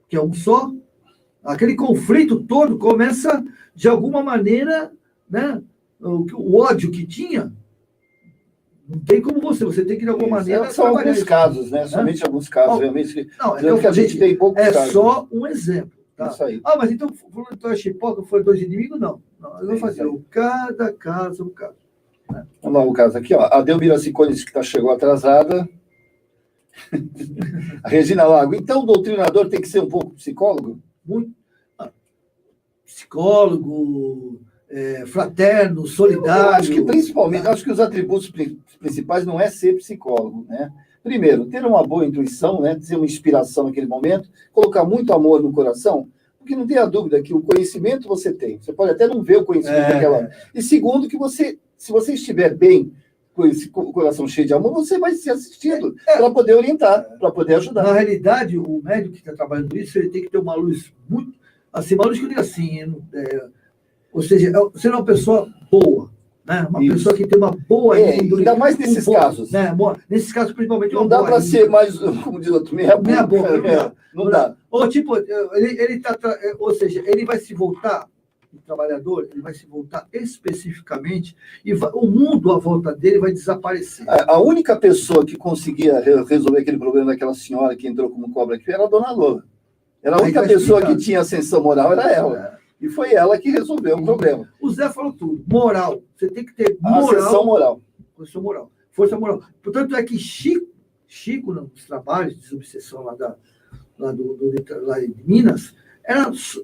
Que é um só. Aquele conflito todo começa, de alguma maneira, né? O ódio que tinha, não tem como você tem que, de alguma maneira... São alguns casos, né? Somente alguns casos, realmente. Não, que a gente tem poucos casos. É só um exemplo. Tá? Isso aí. Mas então é chipógrafo, foram dois inimigos? Não. Eu vou fazer cada caso, um caso. Né? Vamos lá, o caso aqui, ó. A Delmira Cicones, que chegou atrasada. A Regina Lago. Então, o doutrinador tem que ser um pouco psicólogo? Muito. Psicólogo, fraterno, solidário. Eu acho que, principalmente, acho que os atributos principais não é ser psicólogo, né? Primeiro, ter uma boa intuição, né? Ter uma inspiração naquele momento, colocar muito amor no coração, porque não tenha dúvida que o conhecimento você tem. Você pode até não ver o conhecimento daquela... E segundo, que se você estiver bem, com esse coração cheio de amor, você vai ser assistido para poder orientar, para poder ajudar. Na realidade, o médico que está trabalhando isso, ele tem que ter uma luz muito... Assim, uma luz que eu digo assim, ou seja, ser uma pessoa boa, né? Uma pessoa que tem uma boa... ainda mais nesses casos. Né? Nesses casos, principalmente... Não dá para ser mais, como diz o outro, meia boca. Não dá. Ou tipo, ou seja, ele vai se voltar, o trabalhador, ele vai se voltar especificamente, e o mundo à volta dele vai desaparecer. A única pessoa que conseguia resolver aquele problema daquela senhora que entrou como cobra aqui era a dona Lola. Era a Aí única tá pessoa que explicado. tinha ascensão moral, era ela. E foi ela que resolveu o problema. O Zé falou tudo. Moral. Você tem que ter A ascensão moral. Força moral. Força moral. Portanto, é que Chico nos trabalhos de subseção lá de Minas,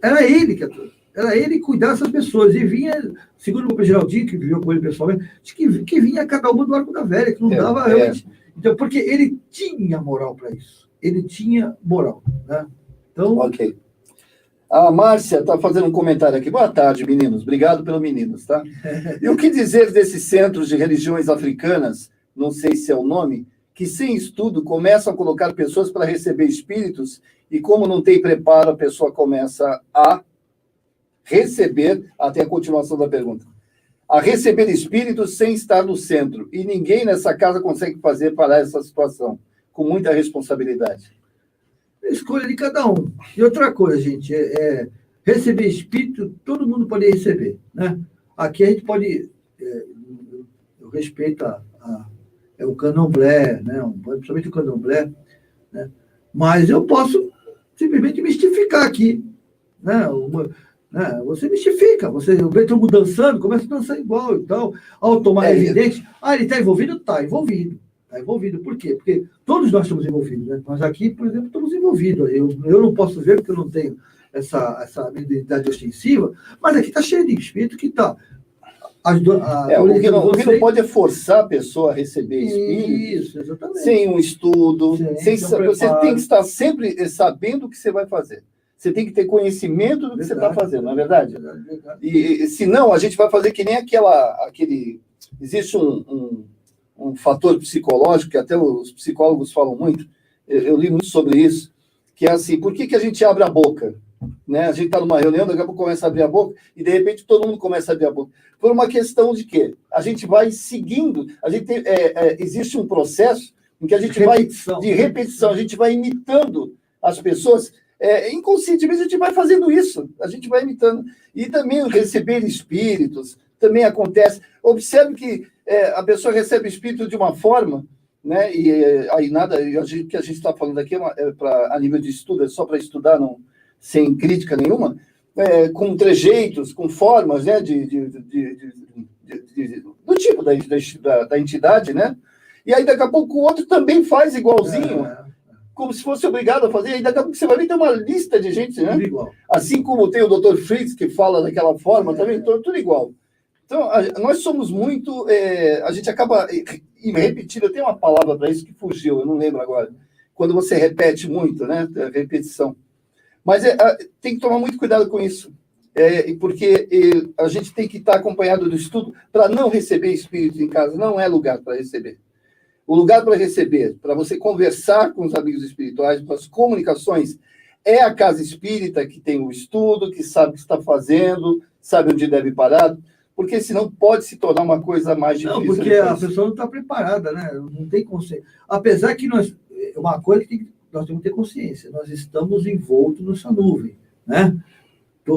era ele que atuou. Era ele cuidar dessas pessoas. E vinha, segundo o Dr. Geraldinho, que viveu com ele pessoalmente, que vinha cada uma do arco da velha, que não dava realmente. Então, porque ele tinha moral para isso. Ele tinha moral. Né? Então, Ok. A Márcia está fazendo um comentário aqui. Boa tarde, meninos. Obrigado pelo meninos, tá? E o que dizer desses centros de religiões africanas, não sei se é o nome, que sem estudo começam a colocar pessoas para receber espíritos e como não tem preparo, a pessoa começa a receber, até a continuação da pergunta, a receber espíritos sem estar no centro. E ninguém nessa casa consegue fazer parar essa situação, com muita responsabilidade. escolha de cada um. E outra coisa, gente, receber espírito, todo mundo pode receber. Né? Aqui a gente pode. Eu respeito o candomblé, né? Principalmente o candomblé, né? Mas eu posso simplesmente mistificar aqui. Né? Você mistifica, você vê todo mundo dançando, começa a dançar igual e tal. Ao tomar evidente, ele está envolvido? Está envolvido. Está envolvido. Por quê? Porque todos nós estamos envolvidos. Né? Nós aqui, por exemplo, estamos envolvidos. Eu não posso ver porque eu não tenho essa identidade ostensiva, mas aqui está cheio de espírito que está. O que não pode é forçar a pessoa a receber espírito. Isso, exatamente. Sem um estudo. Você tem que estar sempre sabendo o que você vai fazer. Você tem que ter conhecimento do que você está fazendo, não é verdade? Verdade. E senão, a gente vai fazer que nem aquele... Existe um fator psicológico, que até os psicólogos falam muito, eu li muito sobre isso, que é assim, por que a gente abre a boca? Né? A gente está numa reunião, daqui a pouco começa a abrir a boca, e de repente todo mundo começa a abrir a boca. Por uma questão de quê? A gente vai seguindo, existe um processo em que a gente vai de repetição, a gente vai imitando as pessoas, inconscientemente a gente vai fazendo isso, a gente vai imitando. E também receber espíritos, também acontece. Observe que a pessoa recebe espírito de uma forma, né? E aí nada, o que a gente está falando aqui a nível de estudo, é só para estudar, não, sem crítica nenhuma, com trejeitos, com formas, né? Do tipo da entidade, né? E aí daqui a pouco o outro também faz igualzinho. Como se fosse obrigado a fazer, e daqui a pouco você vai ver, tem uma lista de gente, né? Igual. Assim como tem o Dr. Fritz, que fala daquela forma, também, tudo igual. Então, nós somos muito... a gente acaba repetindo, eu tenho uma palavra para isso que fugiu, eu não lembro agora. Quando você repete muito, né? Repetição. Mas tem que tomar muito cuidado com isso, porque a gente tem que estar acompanhado do estudo para não receber espírito em casa, não é lugar para receber. O lugar para receber, para você conversar com os amigos espirituais, para as comunicações, é a casa espírita que tem o estudo, que sabe o que está fazendo, sabe onde deve parar, porque senão pode se tornar uma coisa mais difícil. Não, porque a pessoa não está preparada, né? Não tem consciência. Apesar que uma coisa que nós temos que ter consciência, nós estamos envoltos nessa nuvem, né?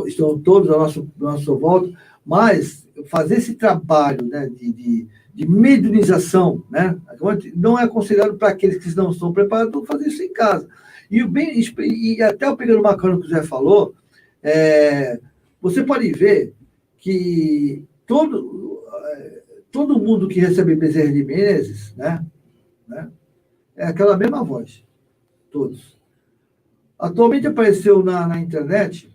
Estão todos à nossa volta, mas fazer esse trabalho, né, de mediunização, né? Não é aconselhado para aqueles que não estão preparados para fazer isso em casa. E até eu pegando uma carona que o Zé falou, você pode ver que todo mundo que recebe Bezerra de Menezes, né, é aquela mesma voz, todos. Atualmente apareceu na internet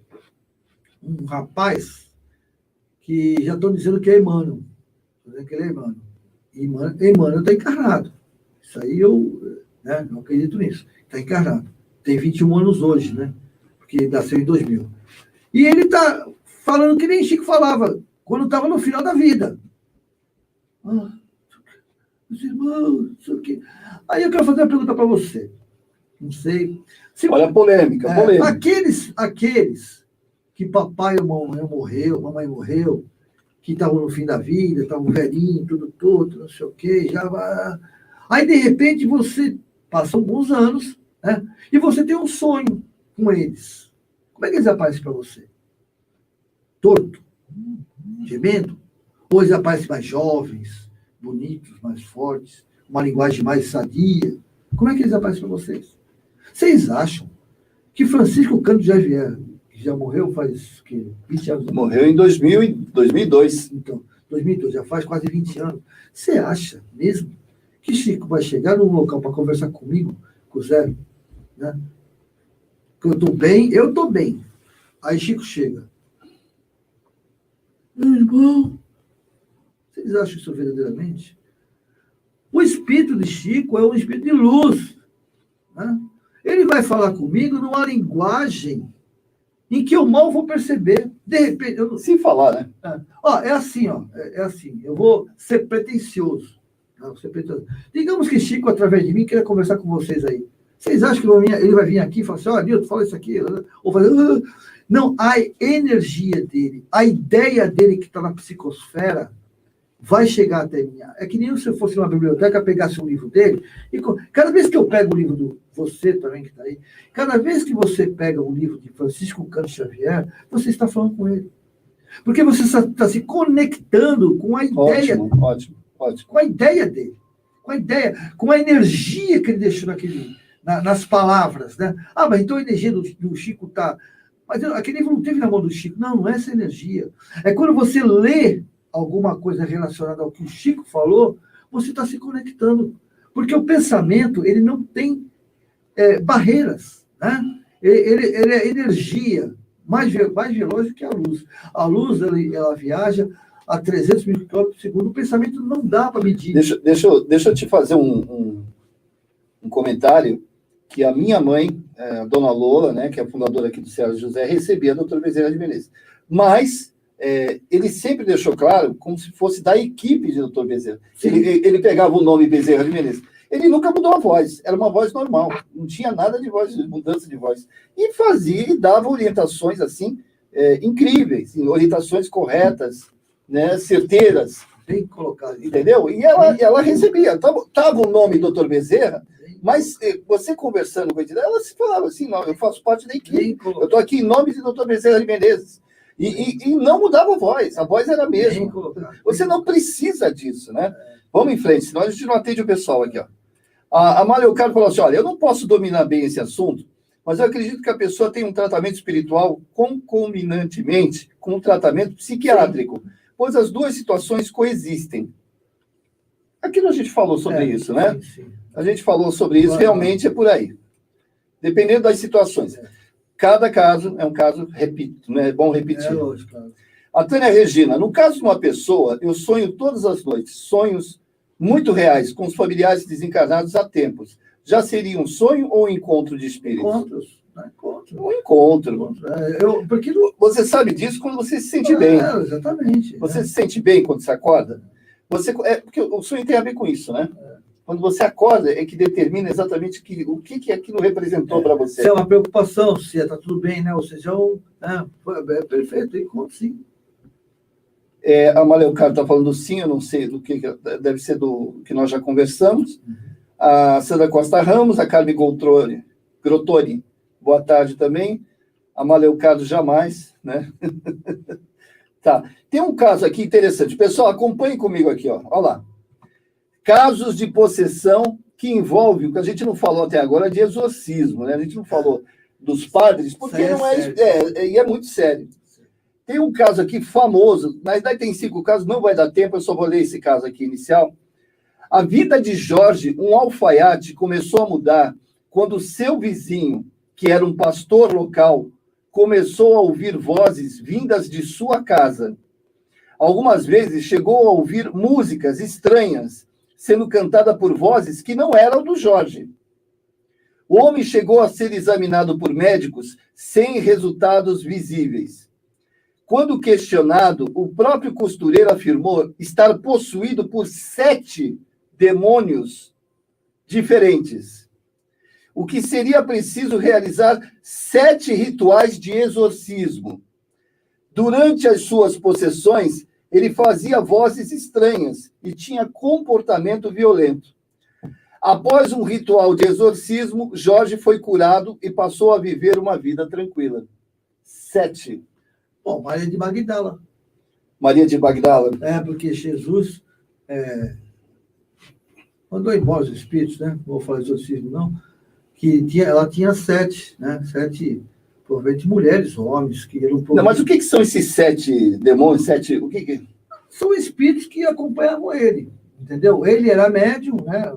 um rapaz que já estão dizendo que é Emmanuel. Que ele é Emmanuel. Emmanuel está encarnado. Isso aí eu não acredito nisso. Está encarnado. Tem 21 anos hoje, né? Porque nasceu em 2000. E ele está falando que nem Chico falava, quando estava no final da vida. Os irmãos, isso aqui. Aí eu quero fazer uma pergunta para você. Não sei. Olha a polêmica. Aqueles que papai ou mamãe morreu, que estavam no fim da vida, estavam velhinhos, tudo todo, não sei o quê, já vai. Aí, de repente, você passa alguns anos, né? E você tem um sonho com eles. Como é que eles aparecem para você? Torto? Gemendo? Ou eles aparecem mais jovens, bonitos, mais fortes, uma linguagem mais sadia? Como é que eles aparecem para vocês? Vocês acham que Francisco Cândido Xavier, que já morreu faz 20 anos. Morreu em 2002. Então, 2002, já faz quase 20 anos. Você acha mesmo que Chico vai chegar num local para conversar comigo, com o Zé, né? Que eu estou bem. Aí Chico chega. Meu irmão, vocês acham isso verdadeiramente? O espírito de Chico é um espírito de luz, né? Ele vai falar comigo numa linguagem em que eu mal vou perceber. De repente, eu não... Sem falar, né? É assim, é assim. Eu vou ser pretencioso. Não, ser pretencioso. Digamos que Chico, através de mim, queira conversar com vocês aí. Vocês acham que ele vai vir aqui e falar assim, Nilton, fala isso aqui. Ou fazer... Não, a energia dele, a ideia dele que está na psicosfera, vai chegar até mim. É que nem se eu fosse numa biblioteca, pegasse um livro dele, e cada vez que eu pego o livro do você também que está aí, cada vez que você pega o livro de Francisco Cândido Xavier, você está falando com ele. Porque você está se conectando com a ideia. Ótimo. Com a ideia dele. Com a energia que ele deixou nas palavras, né? Mas então a energia do Chico está... Mas aquele livro não teve na mão do Chico. Não é essa energia. É quando você lê alguma coisa relacionada ao que o Chico falou, você está se conectando. Porque o pensamento, ele não tem barreiras, né? Ele é energia mais veloz do que a luz. A luz, ela viaja a 300 mil quilômetros por segundo. O pensamento não dá para medir. Deixa eu te fazer um comentário que a minha mãe, a dona Lola, né, que é a fundadora aqui do Ceará José, recebia do Dr. Bezerra de Menezes. Mas ele sempre deixou claro como se fosse da equipe de Dr. Bezerra. Ele pegava o nome Bezerra de Menezes. Ele nunca mudou a voz, era uma voz normal, não tinha nada de mudança de voz. E fazia e dava orientações assim incríveis, orientações corretas, né, certeiras. Bem colocado. Entendeu? E ela recebia. Tava o nome Dr. Bezerra, mas você conversando com ele, ela se falava assim, não, eu faço parte da equipe, eu estou aqui em nome de Dr. Bezerra de Menezes. E não mudava a voz era a mesma. Você não precisa disso, né? Vamos em frente, senão a gente não atende o pessoal aqui, ó. A Amália Carlos falou assim, olha, eu não posso dominar bem esse assunto, mas eu acredito que a pessoa tem um tratamento espiritual concomitantemente com um tratamento psiquiátrico, pois as duas situações coexistem. Aquilo a gente falou sobre isso, né? Sim. A gente falou sobre isso, realmente é por aí. Dependendo das situações. Cada caso é um caso, repito, né? É bom repetir. Lógico, claro. A Tânia Regina, no caso de uma pessoa, eu sonho todas as noites, sonhos muito reais, com os familiares desencarnados há tempos. Já seria um sonho ou um encontro de espíritos? Encontros. Um encontro. Porque você sabe disso quando você se sente bem. Exatamente. Você se sente bem quando você acorda? Porque o sonho tem a ver com isso, né? Quando você acorda, é que determina exatamente o que aquilo representou para você. Se é uma preocupação, se está tudo bem, né? Ou seja, é perfeito, encontro, sim. A Maleucaro está falando sim, eu não sei do que deve ser do que nós já conversamos. A Sandra Costa Ramos, a Carmen Grottori, boa tarde também. A Maleucaro jamais, né? Tá. Tem um caso aqui interessante. Pessoal, acompanhe comigo aqui, ó. Olha lá. Casos de possessão que envolvem, o que a gente não falou até agora, de exorcismo, né? A gente não falou dos padres, porque não é muito sério. Tem um caso aqui famoso, na verdade tem 5 casos, não vai dar tempo, eu só vou ler esse caso aqui inicial. A vida de Jorge, um alfaiate, começou a mudar quando seu vizinho, que era um pastor local, começou a ouvir vozes vindas de sua casa. Algumas vezes chegou a ouvir músicas estranhas, sendo cantada por vozes que não eram do Jorge. O homem chegou a ser examinado por médicos sem resultados visíveis. Quando questionado, o próprio costureiro afirmou estar possuído por 7 demônios diferentes, o que seria preciso realizar 7 rituais de exorcismo. Durante as suas possessões, ele fazia vozes estranhas e tinha comportamento violento. Após um ritual de exorcismo, Jorge foi curado e passou a viver uma vida tranquila. 7. Bom, Maria de Magdala. Maria de Magdala. Porque Jesus mandou embora os espíritos, né? Não vou falar de exorcismo, não. ela tinha 7, né? 7, provavelmente mulheres, homens, que eram... Não, mas o que são esses 7 demônios? O que... São espíritos que acompanhavam ele, entendeu? Ele era médium, né?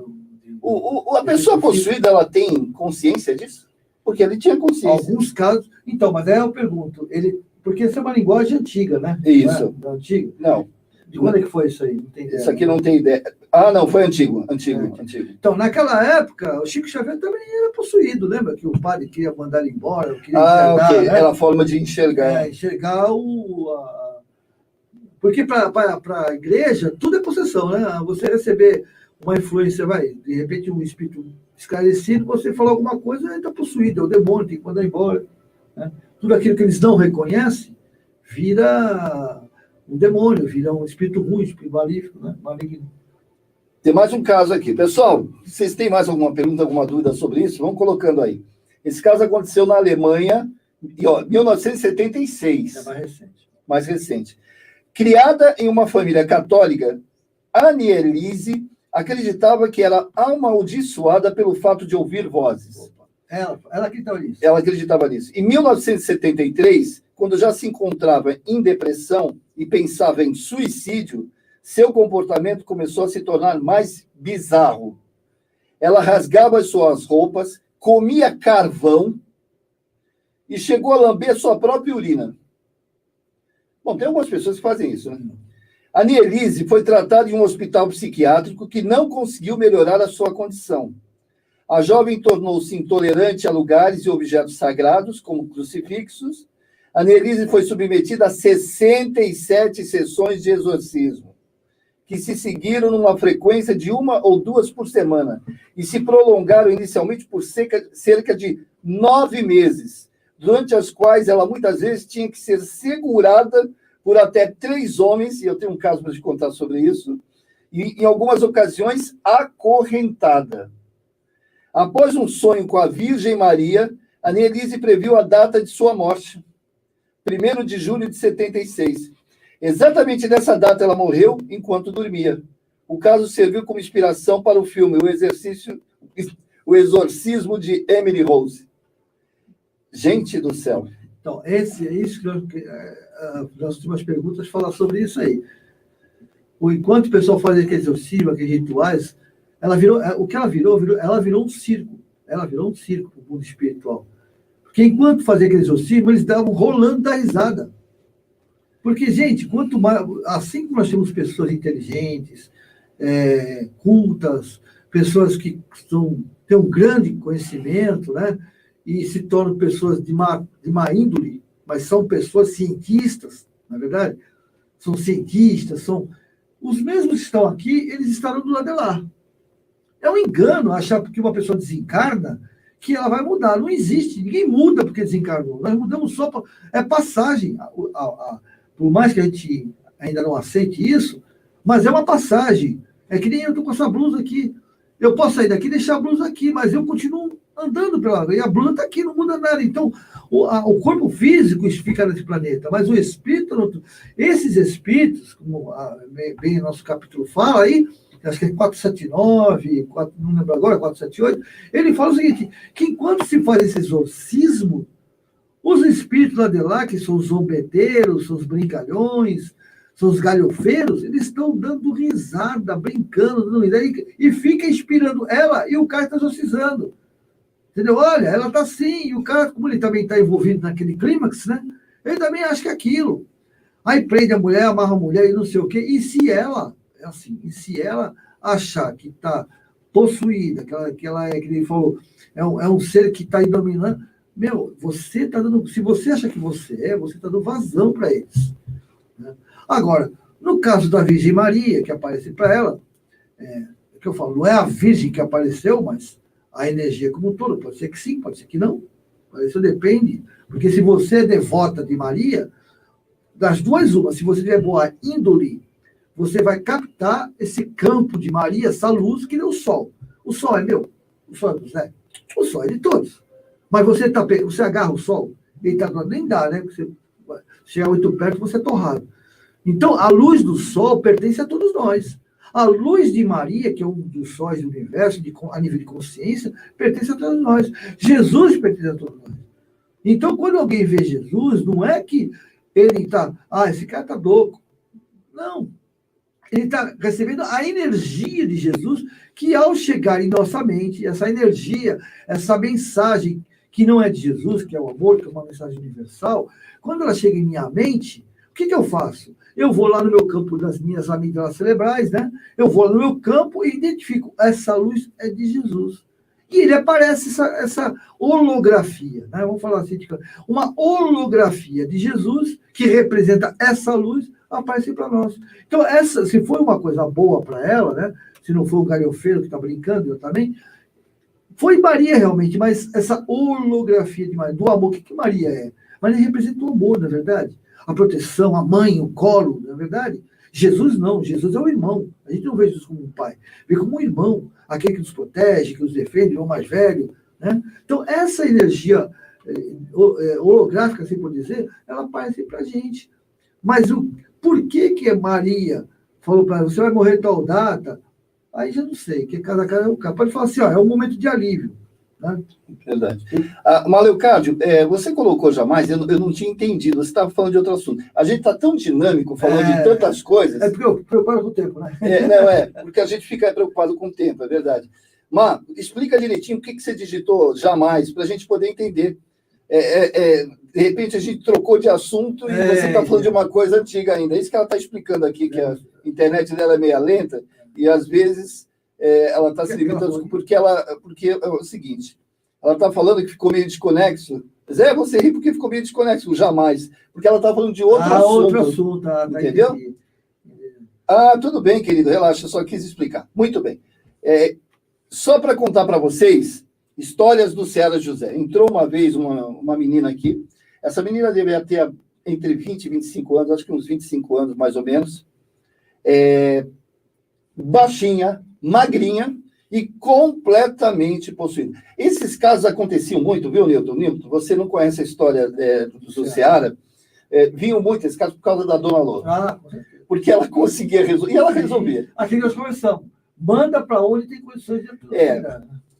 A pessoa possuída, ela tem consciência disso? Porque ele tinha consciência. Alguns casos... Então, mas aí eu pergunto, porque essa é uma linguagem antiga, né? Isso. Não é? Antiga? Não. De quando é que foi isso aí? Não tem ideia. Isso aqui não tem ideia. Ah, não, foi antigo. Então, naquela época, o Chico Xavier também era possuído, lembra? Que o padre queria mandar ele embora, queria enxergar, ok. Né? Era a forma de enxergar. Enxergar Porque para a igreja, tudo é possessão, né? Você receber uma influência, de repente um espírito esclarecido, você falar alguma coisa, ele está possuído, é o demônio, tem que mandar embora. Né? Tudo aquilo que eles não reconhecem vira um demônio, vira um espírito ruim, espírito maléfico, né? Maligno. Tem mais um caso aqui. Pessoal, vocês têm mais alguma pergunta, alguma dúvida sobre isso? Vamos colocando aí. Esse caso aconteceu na Alemanha, em 1976. É mais recente. Mais recente. Criada em uma família católica, Anneliese acreditava que era amaldiçoada pelo fato de ouvir vozes. Ela acreditava nisso. Ela acreditava nisso. Em 1973, quando já se encontrava em depressão e pensava em suicídio, seu comportamento começou a se tornar mais bizarro. Ela rasgava as suas roupas, comia carvão e chegou a lamber sua própria urina. Bom, tem algumas pessoas que fazem isso, né? A Anneliese foi tratada em um hospital psiquiátrico que não conseguiu melhorar a sua condição. A jovem tornou-se intolerante a lugares e objetos sagrados, como crucifixos. A Anneliese foi submetida a 67 sessões de exorcismo, que se seguiram numa frequência de 1 ou 2 por semana e se prolongaram inicialmente por cerca de 9 meses, durante as quais ela muitas vezes tinha que ser segurada por até 3 homens, e eu tenho um caso para te contar sobre isso, e em algumas ocasiões acorrentada. Após um sonho com a Virgem Maria, a Anneliese previu a data de sua morte, 1º de julho de 76. Exatamente nessa data ela morreu enquanto dormia. O caso serviu como inspiração para o filme O Exorcismo de Emily Rose. Gente do céu. Então, é isso que nós temos umas perguntas falar sobre isso aí. Enquanto o pessoal fazia aqueles exorcismos, aqueles rituais, ela virou um circo. Ela virou um circo para o mundo espiritual. Porque enquanto fazia aquele exorcismo, eles davam rolando da risada. Porque, gente, quanto mais... Assim como nós temos pessoas inteligentes, cultas, pessoas que têm um grande conhecimento, né? E se tornam pessoas de má índole, mas são pessoas cientistas, na é verdade? São cientistas, são... Os mesmos que estão aqui, eles estarão do lado de lá. É um engano achar que uma pessoa desencarna que ela vai mudar. Não existe. Ninguém muda porque desencarnou. Nós mudamos só... É passagem. Por mais que a gente ainda não aceite isso, mas é uma passagem. É que nem eu estou com essa blusa aqui. Eu posso sair daqui e deixar a blusa aqui, mas eu continuo andando pela água. E a blusa está aqui, não muda nada. Então, o corpo físico fica nesse planeta, mas o espírito... Esses espíritos, como bem o nosso capítulo fala aí, acho que é 479, não lembro agora, 478, ele fala o seguinte, que enquanto se faz esse exorcismo, os espíritos lá de lá, que são os zombeteiros, são os brincalhões, são os galhofeiros, eles estão dando risada, brincando, dando risada, e fica inspirando ela, e o cara está exorcizando. Entendeu? Olha, ela está assim, e o cara, como ele também está envolvido naquele clímax, né? Ele também acha que é aquilo. Aí prende a mulher, amarra a mulher e não sei o quê, e se ela achar que está possuída, que ela é, que ele falou, é um ser que está aí dominando, você está dando, se você acha que você está dando vazão para eles. Né? Agora, no caso da Virgem Maria, que apareceu para ela, que eu falo, não é a Virgem que apareceu, mas a energia como um todo, pode ser que sim, pode ser que não, isso depende, porque se você é devota de Maria, das duas uma, se você tiver boa índole, você vai captar esse campo de Maria, essa luz que é o sol. O sol é meu, o sol é do Zé, o sol é de todos. Mas você agarra o sol, ele está nem dá, né? Você chegar muito perto, você é torrado. Então, a luz do sol pertence a todos nós. A luz de Maria, que é um dos sóis do universo, a nível de consciência, pertence a todos nós. Jesus pertence a todos nós. Então, quando alguém vê Jesus, não é que ele está, esse cara está louco. Não. Ele está recebendo a energia de Jesus, que ao chegar em nossa mente, essa energia, essa mensagem que não é de Jesus, que é o amor, que é uma mensagem universal, quando ela chega em minha mente, o que eu faço? Eu vou lá no meu campo das minhas amígdalas cerebrais, né? Eu vou lá no meu campo e identifico, essa luz é de Jesus. E ele aparece essa holografia, né? Vamos falar assim, uma holografia de Jesus, que representa essa luz, aparece para nós. Então, se foi uma coisa boa para ela, né? Se não foi o galhofeiro que está brincando, eu também, foi Maria realmente, mas essa holografia de Maria, do amor, o que Maria é? Maria representa o amor, não é verdade? A proteção, a mãe, o colo, não é verdade? Jesus não, Jesus é o irmão. A gente não vê Jesus como um pai, vê como um irmão, aquele que nos protege, que nos defende, o mais velho, né? Então, essa energia holográfica, assim por dizer, ela aparece para a gente. Mas por que Maria falou para ela, você vai morrer tal data? Aí já não sei, que cada cara é um cara. Pode falar assim, é um momento de alívio. Né? Verdade. Maleocárdio, você colocou jamais, eu não tinha entendido, você estava falando de outro assunto. A gente está tão dinâmico, falando de tantas coisas. É porque eu preocupado com o tempo, né? Porque a gente fica preocupado com o tempo, é verdade. Mas explica direitinho o que você digitou jamais, para a gente poder entender. De repente a gente trocou de assunto e você está falando de uma coisa antiga ainda. É isso que ela está explicando aqui, que a internet dela é meio lenta e às vezes ela está se limitando porque é o seguinte, ela está falando que ficou meio desconexo. Zé, você ri porque ficou meio desconexo, jamais. Porque ela está falando de outro assunto. Outro assunto, entendeu? Tudo bem, querido, relaxa, só quis explicar. Muito bem. Só para contar para vocês, histórias do Seara José. Entrou uma vez uma menina aqui. Essa menina devia ter entre 20 e 25 anos, acho que uns 25 anos, mais ou menos. Baixinha, magrinha e completamente possuída. Esses casos aconteciam muito, viu, Newton? Newton, você não conhece a história do Seara? Vinham muito esses casos por causa da Dona Loura. Porque ela conseguia resolver. E ela resolvia. Aqui nós conversamos. Manda para onde tem condições de tudo.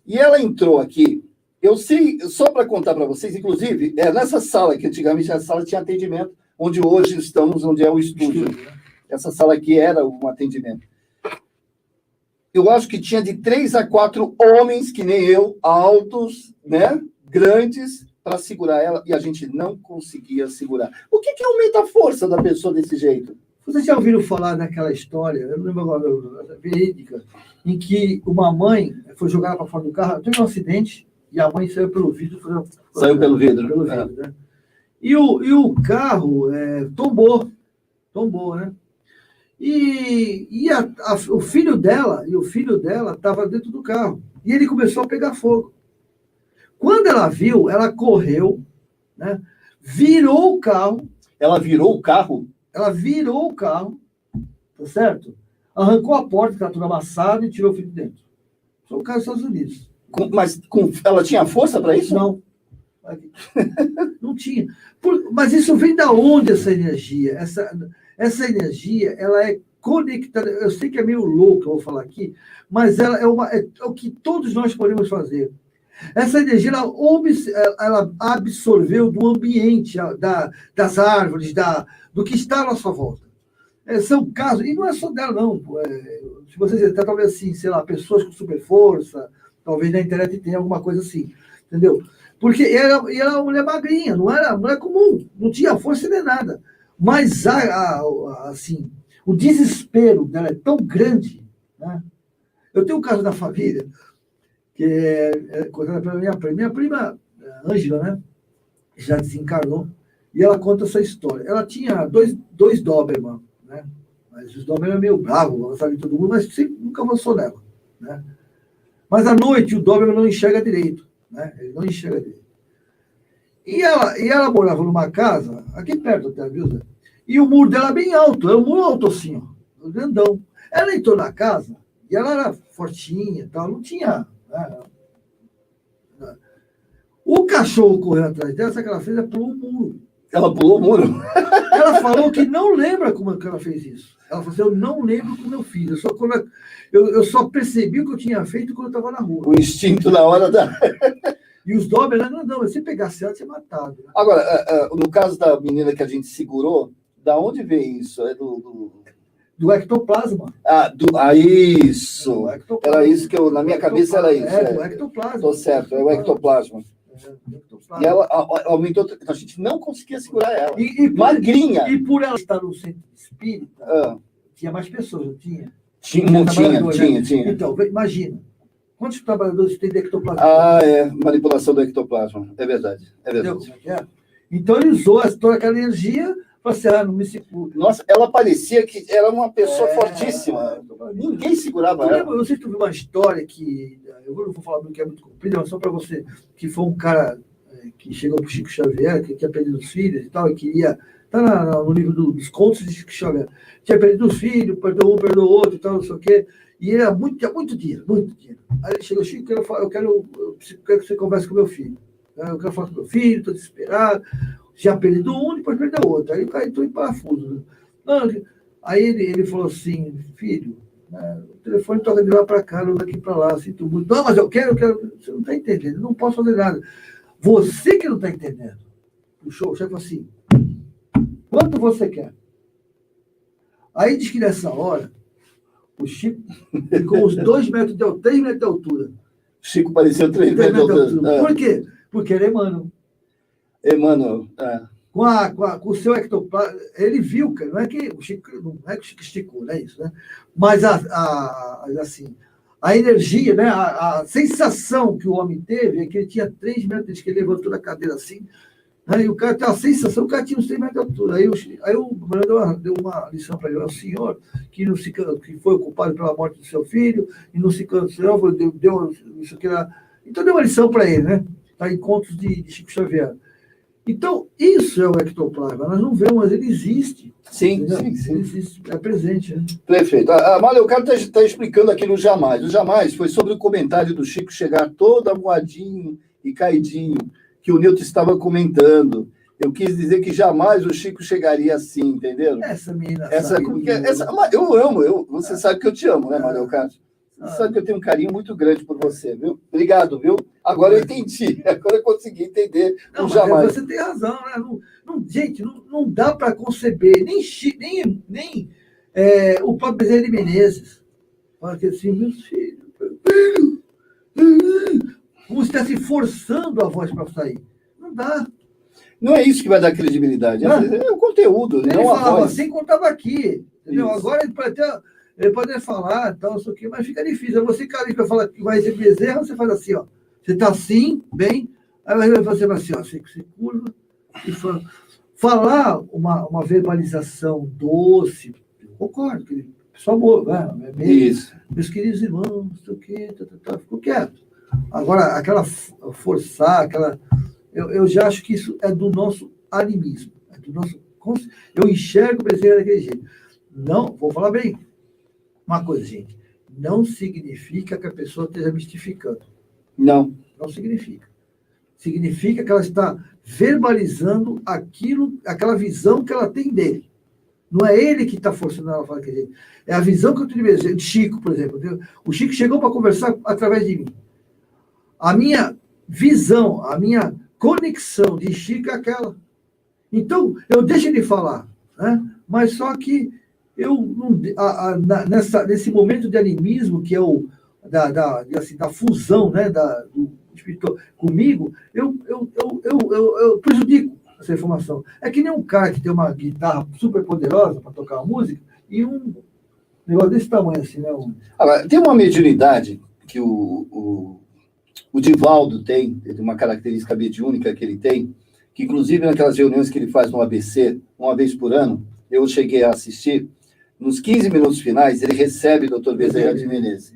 E ela entrou aqui, eu sei, só para contar para vocês, inclusive, nessa sala, que antigamente a sala tinha atendimento, onde hoje estamos, onde é o estúdio. Essa sala aqui era um atendimento. Eu acho que tinha de 3 a 4 homens, que nem eu, altos, né, grandes, para segurar ela, e a gente não conseguia segurar. O que aumenta a força da pessoa desse jeito? Vocês já ouviram falar naquela história, eu não lembro agora, verídica, em que uma mãe foi jogada para fora do carro, teve um acidente, e a mãe saiu pelo vidro. Saiu pelo vidro. Né? E o carro tombou, né? E o filho dela estava dentro do carro. E ele começou a pegar fogo. Quando ela viu, ela correu, né? Virou o carro. Ela virou o carro? Ela virou o carro, tá certo? Arrancou a porta, que estava toda amassada, e tirou o filho de dentro. São o caso dos Estados Unidos. Mas ela tinha força para isso? Não. Não tinha. Mas isso vem da onde, essa energia? Essa energia, ela é conectada. Eu sei que é meio louco, eu vou falar aqui, mas ela é o que todos nós podemos fazer. Essa energia, ela absorveu do ambiente, das árvores, do que está à nossa volta. São casos, e não é só dela, não. Se vocês até talvez assim, sei lá, pessoas com super força, talvez na internet tenha alguma coisa assim, entendeu? Porque ela era uma mulher magrinha, não era comum, não tinha força nem nada. Mas, assim, o desespero dela é tão grande, né? Eu tenho um caso da família, que é contada pela minha prima Ângela, né? Já desencarnou, e ela conta essa história. Ela tinha dois Doberman, né? Mas os Doberman eram meio bravos, avançavam em todo mundo, mas nunca avançou nela, né? Mas à noite o Doberman não enxerga direito, né? Ele não enxerga direito. E ela morava numa casa, aqui perto até, viu, Zé? E o muro dela é bem alto, era um muro alto assim, ó, grandão. Ela entrou na casa, e ela era fortinha, tal, não tinha... O cachorro correu atrás dela, sabe o que ela fez? Ela pulou o muro. Ela pulou o muro? Ela falou que não lembra como que ela fez isso. Ela falou assim, eu não lembro como eu fiz. Eu só percebi o que eu tinha feito quando eu estava na rua. O instinto na hora da... E os Doberman, não, mas se pegasse ela, tinha matado. Né? Agora, no caso da menina que a gente segurou, da onde vem isso? É Do ectoplasma. Isso! Do ectoplasma. Era isso que na minha cabeça era isso. Do ectoplasma. Estou certo, é o ectoplasma. E ela aumentou, a gente não conseguia segurar ela. Magrinha. E por ela estar no centro espírita, tinha mais pessoas, não tinha? Tinha. Então, imagina. Quantos trabalhadores tem de ectoplasma? Manipulação do ectoplasma. É verdade. Então ele usou toda aquela energia para ser, não me segura. Nossa, ela parecia que era uma pessoa fortíssima. Ninguém segurava ela. Eu sei que tu viu uma história que, eu não vou falar que é muito comprida, mas só para você, que foi um cara que chegou para o Chico Xavier, que tinha perdido os filhos e tal, e queria... Está no livro dos contos de Chico Xavier. Tinha perdido os filhos, perdoou um, perdoou outro e tal, não sei o quê. E ele tinha muito dinheiro. Aí ele chegou, Chico, eu quero que você converse com meu filho. Eu quero falar com meu filho, estou desesperado. Já perdido um, depois perdeu o outro. Aí o cara entrou em parafuso. Né? Aí ele falou assim, filho, o telefone toca de lá para cá, não daqui para lá, sinto muito. Não, mas eu quero. Você não está entendendo, eu não posso fazer nada. Você que não está entendendo. O chefe falou assim, quanto você quer? Aí diz que nessa hora, o Chico ficou uns 2 metros de altura, 3 metros de altura. O Chico parecia 3 metros de altura. Por quê? Porque ele é Emmanuel. Com o seu ectoplasma, ele viu, cara, não é que o Chico esticou, não é isso, né? Mas assim, a energia, né? A sensação que o homem teve é que ele tinha 3 metros, que ele levantou da cadeira assim. Aí o cara tem a sensação, o cara tinha uns 3 metros de altura. Aí o Manuel deu uma lição para ele, o senhor que foi culpado pela morte do seu filho, e não se cansou, deu isso aqui lá. Então deu uma lição para ele, né? Tá, em contos de Chico Xavier. Então, isso é o ectoplasma. Nós não vemos, mas ele existe. Sim. Ele existe, é presente. Né? Perfeito. A Mário, o cara está explicando aqui no Jamais. O Jamais foi sobre o comentário do Chico chegar todo amuadinho e caidinho, que o Newton estava comentando. Eu quis dizer que jamais o Chico chegaria assim, entendeu? Essa menina. Eu amo, você sabe que eu te amo, né, Mário Castro? Você sabe que eu tenho um carinho muito grande por você, viu? Obrigado, viu? Agora eu entendi, agora eu consegui entender. Não, Jamais. Você tem razão, né? Gente, não dá para conceber, nem o próprio Bezerra de Menezes. Fala que assim, meus filhos, como se estivesse forçando a voz para sair. Não dá. Não é isso que vai dar credibilidade. É o conteúdo, ele não a falava voz. assim, contava aqui. Entendeu? Isso. Agora ele pode falar, tal, isso aqui, mas fica difícil. Você, cara, para falar que vai ser Bezerra, você faz assim, ó. Você está assim, bem, aí você vai assim, ó, você se curva e fala. Falar uma verbalização doce, eu concordo, pessoal boa, né? Isso. Meus queridos irmãos, não sei o quê, ficou quieto. Agora, aquela forçar, eu já acho que isso é do nosso animismo, é do nosso. Eu enxergo o Bezerra daquele jeito. Não, vou falar bem. Uma coisa, gente, não significa que a pessoa esteja mistificando. Não. Não significa. Significa que ela está verbalizando aquela visão que ela tem dele. Não é ele que está forçando ela a falar aquele jeito. É a visão que eu tenho de Chico, por exemplo. O Chico chegou para conversar através de mim. A minha visão, a minha conexão de Chico é aquela. Então, eu deixo ele falar, né? Mas só que nesse momento de animismo, que é da fusão, né, do espírito comigo, eu prejudico essa informação. É que nem um cara que tem uma guitarra super poderosa para tocar uma música e um negócio desse tamanho assim, né? Agora, tem uma mediunidade que o Divaldo tem uma característica mediúnica que ele tem, que inclusive naquelas reuniões que ele faz no ABC, uma vez por ano, eu cheguei a assistir, nos 15 minutos finais, ele recebe o Dr. Bezerra de Menezes.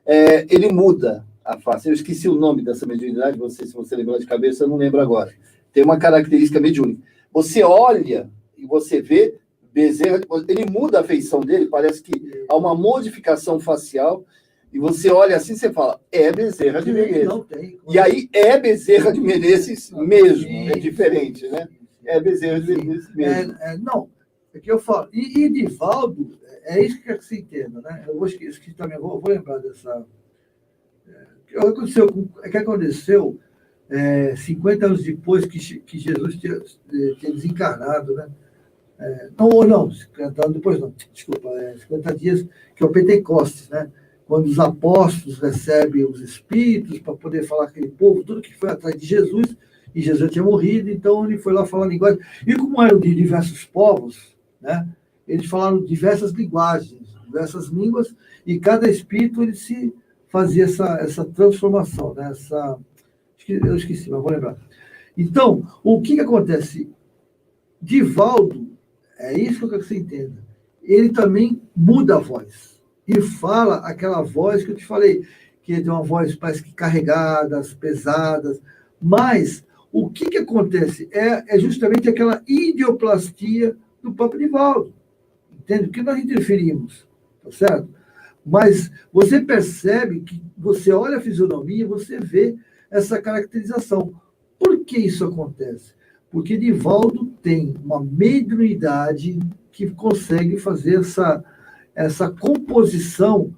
Ele muda a face. Eu esqueci o nome dessa mediunidade, se você lembrar de cabeça, eu não lembro agora. Tem uma característica mediúnica. Você olha e você vê Bezerra, ele muda a feição dele, parece que há uma modificação facial, e você olha assim e você fala, é Bezerra de Menezes. Não tem. E aí é Bezerra de Menezes mesmo, é diferente, né? É Bezerra de Menezes mesmo. Não, é que eu falo. E Divaldo, é isso que eu quero que você entenda, né? Eu vou esquecer também, vou lembrar dessa... O que aconteceu 50 anos depois que Jesus tinha desencarnado, né? Não, 50 anos depois não, desculpa, 50 dias, que é o Pentecostes, né? Quando os apóstolos recebem os Espíritos para poder falar com aquele povo, tudo que foi atrás de Jesus, e Jesus tinha morrido, então ele foi lá falar linguagem. E como eram de diversos povos, né? Eles falaram diversas linguagens, diversas línguas, e cada espírito ele se fazia essa transformação, né? Eu esqueci, mas vou lembrar. Então, o que acontece? Divaldo, é isso que eu quero que você entenda, ele também muda a voz, e fala aquela voz que eu te falei, que é de uma voz parece que carregada, pesadas, mas o que acontece? É justamente aquela idioplastia do próprio Divaldo, entende? Porque nós interferimos, tá certo? Mas você percebe que você olha a fisionomia, você vê essa caracterização. Por que isso acontece? Porque Divaldo tem uma mediunidade que consegue fazer essa composição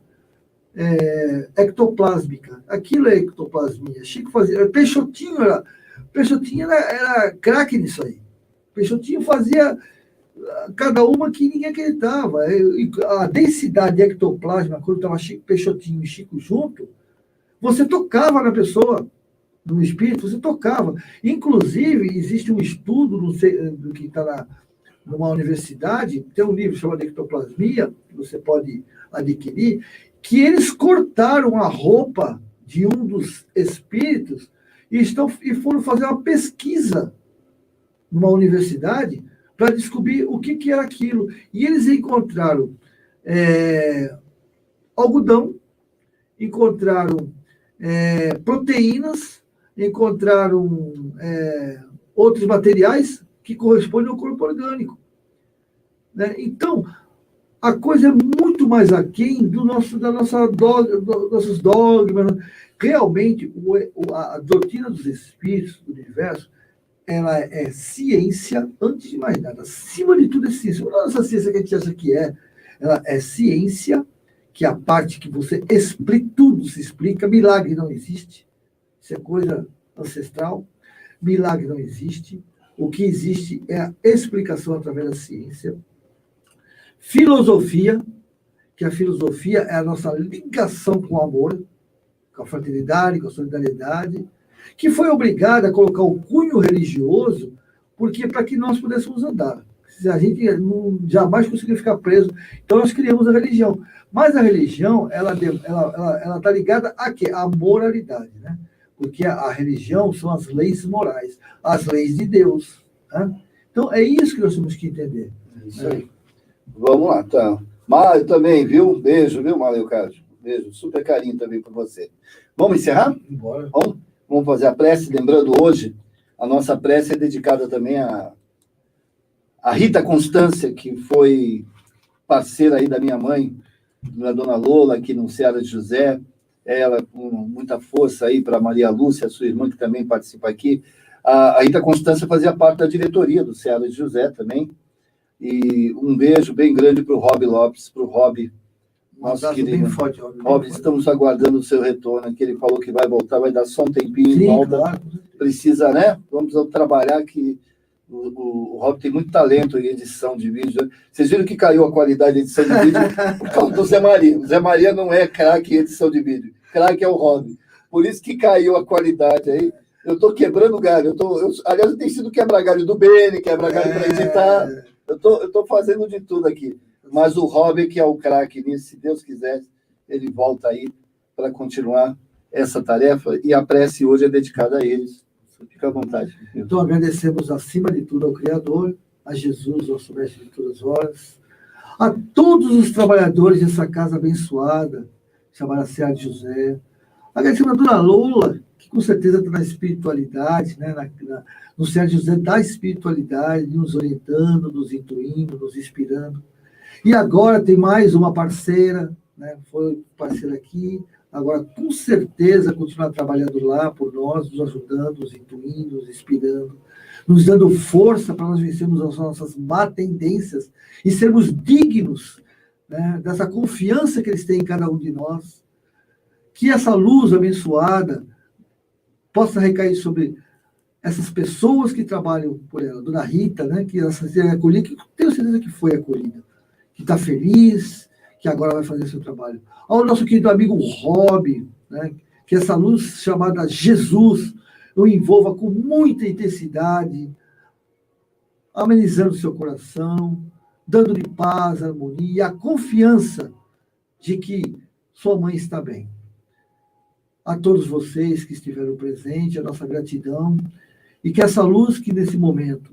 ectoplásmica. Aquilo é ectoplasmia. Chico fazia. Peixotinho era craque nisso aí. Peixotinho fazia cada uma que ninguém acreditava. A densidade ectoplasma, quando estava Peixotinho e Chico junto, você tocava na pessoa, no espírito, você tocava. Inclusive, existe um estudo, não sei, do que está numa universidade, tem um livro chamado Ectoplasmia, que você pode adquirir, que eles cortaram a roupa de um dos espíritos e foram fazer uma pesquisa numa universidade para descobrir o que era aquilo. E eles encontraram algodão, encontraram proteínas, encontraram outros materiais que correspondem ao corpo orgânico. Né? Então, a coisa é muito mais aquém nossos dogmas. Realmente, a doutrina dos espíritos, do universo, ela é ciência antes de mais nada. Acima de tudo é ciência. Não é essa ciência que a gente acha que ela é ciência, que é a parte que você explica, tudo se explica. Milagre não existe. Isso é coisa ancestral. Milagre não existe. O que existe é a explicação através da ciência. Filosofia, que a filosofia é a nossa ligação com o amor, com a fraternidade, com a solidariedade, que foi obrigada a colocar o cunho religioso, porque para que nós pudéssemos andar. A gente jamais conseguiu ficar preso. Então nós criamos a religião. Mas a religião, ela está ligada a quê? À moralidade, né? Porque a religião são as leis morais, as leis de Deus. Né? Então, é isso que nós temos que entender. É isso aí. Vamos lá, tá. Mário também, viu? Beijo, viu, Mário Cássio? Beijo, super carinho também por você. Vamos encerrar? Bora. Vamos fazer a prece. Lembrando, hoje, a nossa prece é dedicada também a Rita Constância, que foi parceira aí da minha mãe, da dona Lola, aqui no Seara de José. Ela com muita força aí para Maria Lúcia, sua irmã, que também participa aqui. A Rita Constância fazia parte da diretoria do Seara de José também. E um beijo bem grande para o Rob Lopes, para o Rob, nosso querido. Bem forte, Rob, estamos aguardando o seu retorno, que ele falou que vai voltar, vai dar só um tempinho em volta. Claro. Precisa, né? Vamos trabalhar que o Rob tem muito talento em edição de vídeo. Vocês viram que caiu a qualidade de edição de vídeo por causa do Zé Maria. O Zé Maria não é craque em edição de vídeo. Craque é o Rob. Por isso que caiu a qualidade aí. Eu estou quebrando galho. Aliás, eu tenho sido quebra-galho do Beni, quebra-galho para editar. Eu estou fazendo de tudo aqui. Mas o Rob, que é o craque nisso, se Deus quiser, ele volta aí para continuar essa tarefa. E a prece hoje é dedicada a eles. Fica à vontade. Então, agradecemos acima de tudo ao Criador, a Jesus, nosso mestre de todas as horas, a todos os trabalhadores dessa casa abençoada, chamada Seara de José. Agradecemos a dona Lola, que com certeza está na espiritualidade, né? No Seara de José da espiritualidade, nos orientando, nos intuindo, nos inspirando. E agora tem mais uma parceira, né? Foi parceira aqui, agora com certeza continuar trabalhando lá por nós, nos ajudando, nos intuindo, nos inspirando, nos dando força para nós vencermos as nossas má tendências e sermos dignos né, dessa confiança que eles têm em cada um de nós, que essa luz abençoada possa recair sobre essas pessoas que trabalham por ela. Dona Rita, né, que ela seja acolhida, que tenho certeza que foi acolhida, que está feliz, que agora vai fazer seu trabalho. Ao nosso querido amigo Rob, né, que essa luz chamada Jesus o envolva com muita intensidade, amenizando seu coração, dando-lhe paz, harmonia e a confiança de que sua mãe está bem. A todos vocês que estiveram presentes, a nossa gratidão, e que essa luz que nesse momento,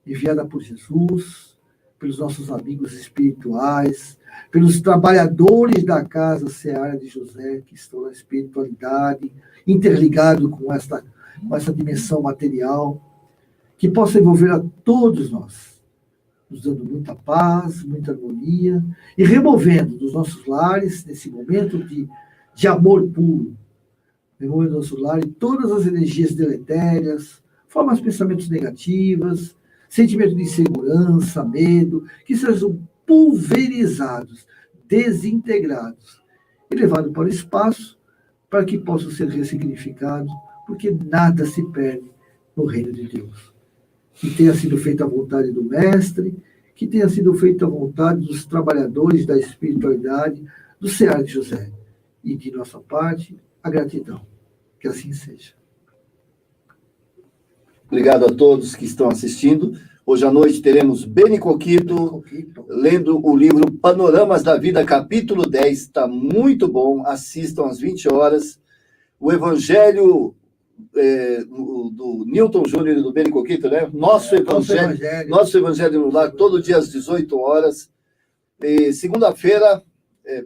enviada por Jesus, pelos nossos amigos espirituais, pelos trabalhadores da Casa Seara de José, que estão na espiritualidade, interligado com essa dimensão material, que possa envolver a todos nós, nos dando muita paz, muita harmonia, e removendo dos nossos lares, nesse momento de amor puro, removendo do nosso lar todas as energias deletérias, formas de pensamentos negativas, sentimento de insegurança, medo, que sejam pulverizados, desintegrados e levados para o espaço para que possam ser ressignificados, porque nada se perde no reino de Deus. Que tenha sido feita a vontade do Mestre, que tenha sido feita a vontade dos trabalhadores da espiritualidade, do Seara de José. E de nossa parte, a gratidão. Que assim seja. Obrigado a todos que estão assistindo. Hoje à noite teremos Beni Coquito lendo o livro Panoramas da Vida, capítulo 10. Está muito bom. Assistam às 20 horas. O Evangelho do Newton Júnior e do Beni Coquito, né? Nosso Evangelho no Lar, todo dia às 18 horas. Segunda-feira,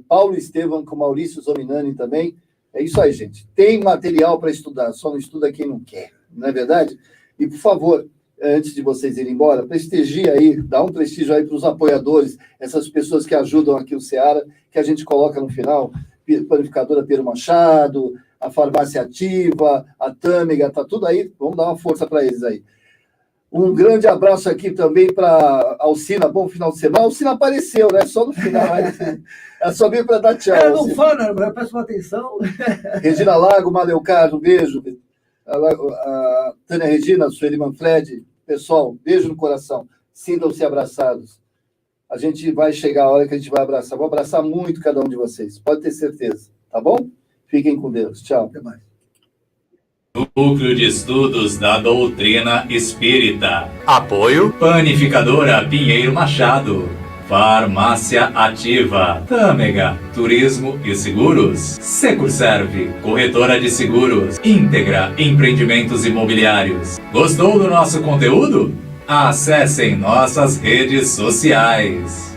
Paulo Estevam com Maurício Zominani também. É isso aí, gente. Tem material para estudar, só não estuda quem não quer, não é verdade? E, por favor, antes de vocês irem embora, prestigie aí, dá um prestígio aí para os apoiadores, essas pessoas que ajudam aqui o Seara, que a gente coloca no final, Panificadora Pedro Machado, a Farmácia Ativa, a Tâmega, tá tudo aí, vamos dar uma força para eles aí. Um grande abraço aqui também para Alcina, bom final de semana. A Alcina apareceu, né? Só no final. Ela só veio para dar tchau. Ela não fala, mas presta uma atenção. Regina Lago, Maleucar, um beijo. A Tânia Regina, Sueli Manfredi, pessoal, beijo no coração. Sintam-se abraçados. A gente vai chegar a hora que a gente vai abraçar. Vou abraçar muito cada um de vocês, pode ter certeza. Tá bom? Fiquem com Deus. Tchau. Até mais. Núcleo de Estudos da Doutrina Espírita. Apoio Panificadora Pinheiro Machado. Farmácia Ativa. Tâmega Turismo e Seguros. Securserve Corretora de Seguros. Íntegra Empreendimentos Imobiliários. Gostou do nosso conteúdo? Acessem nossas redes sociais.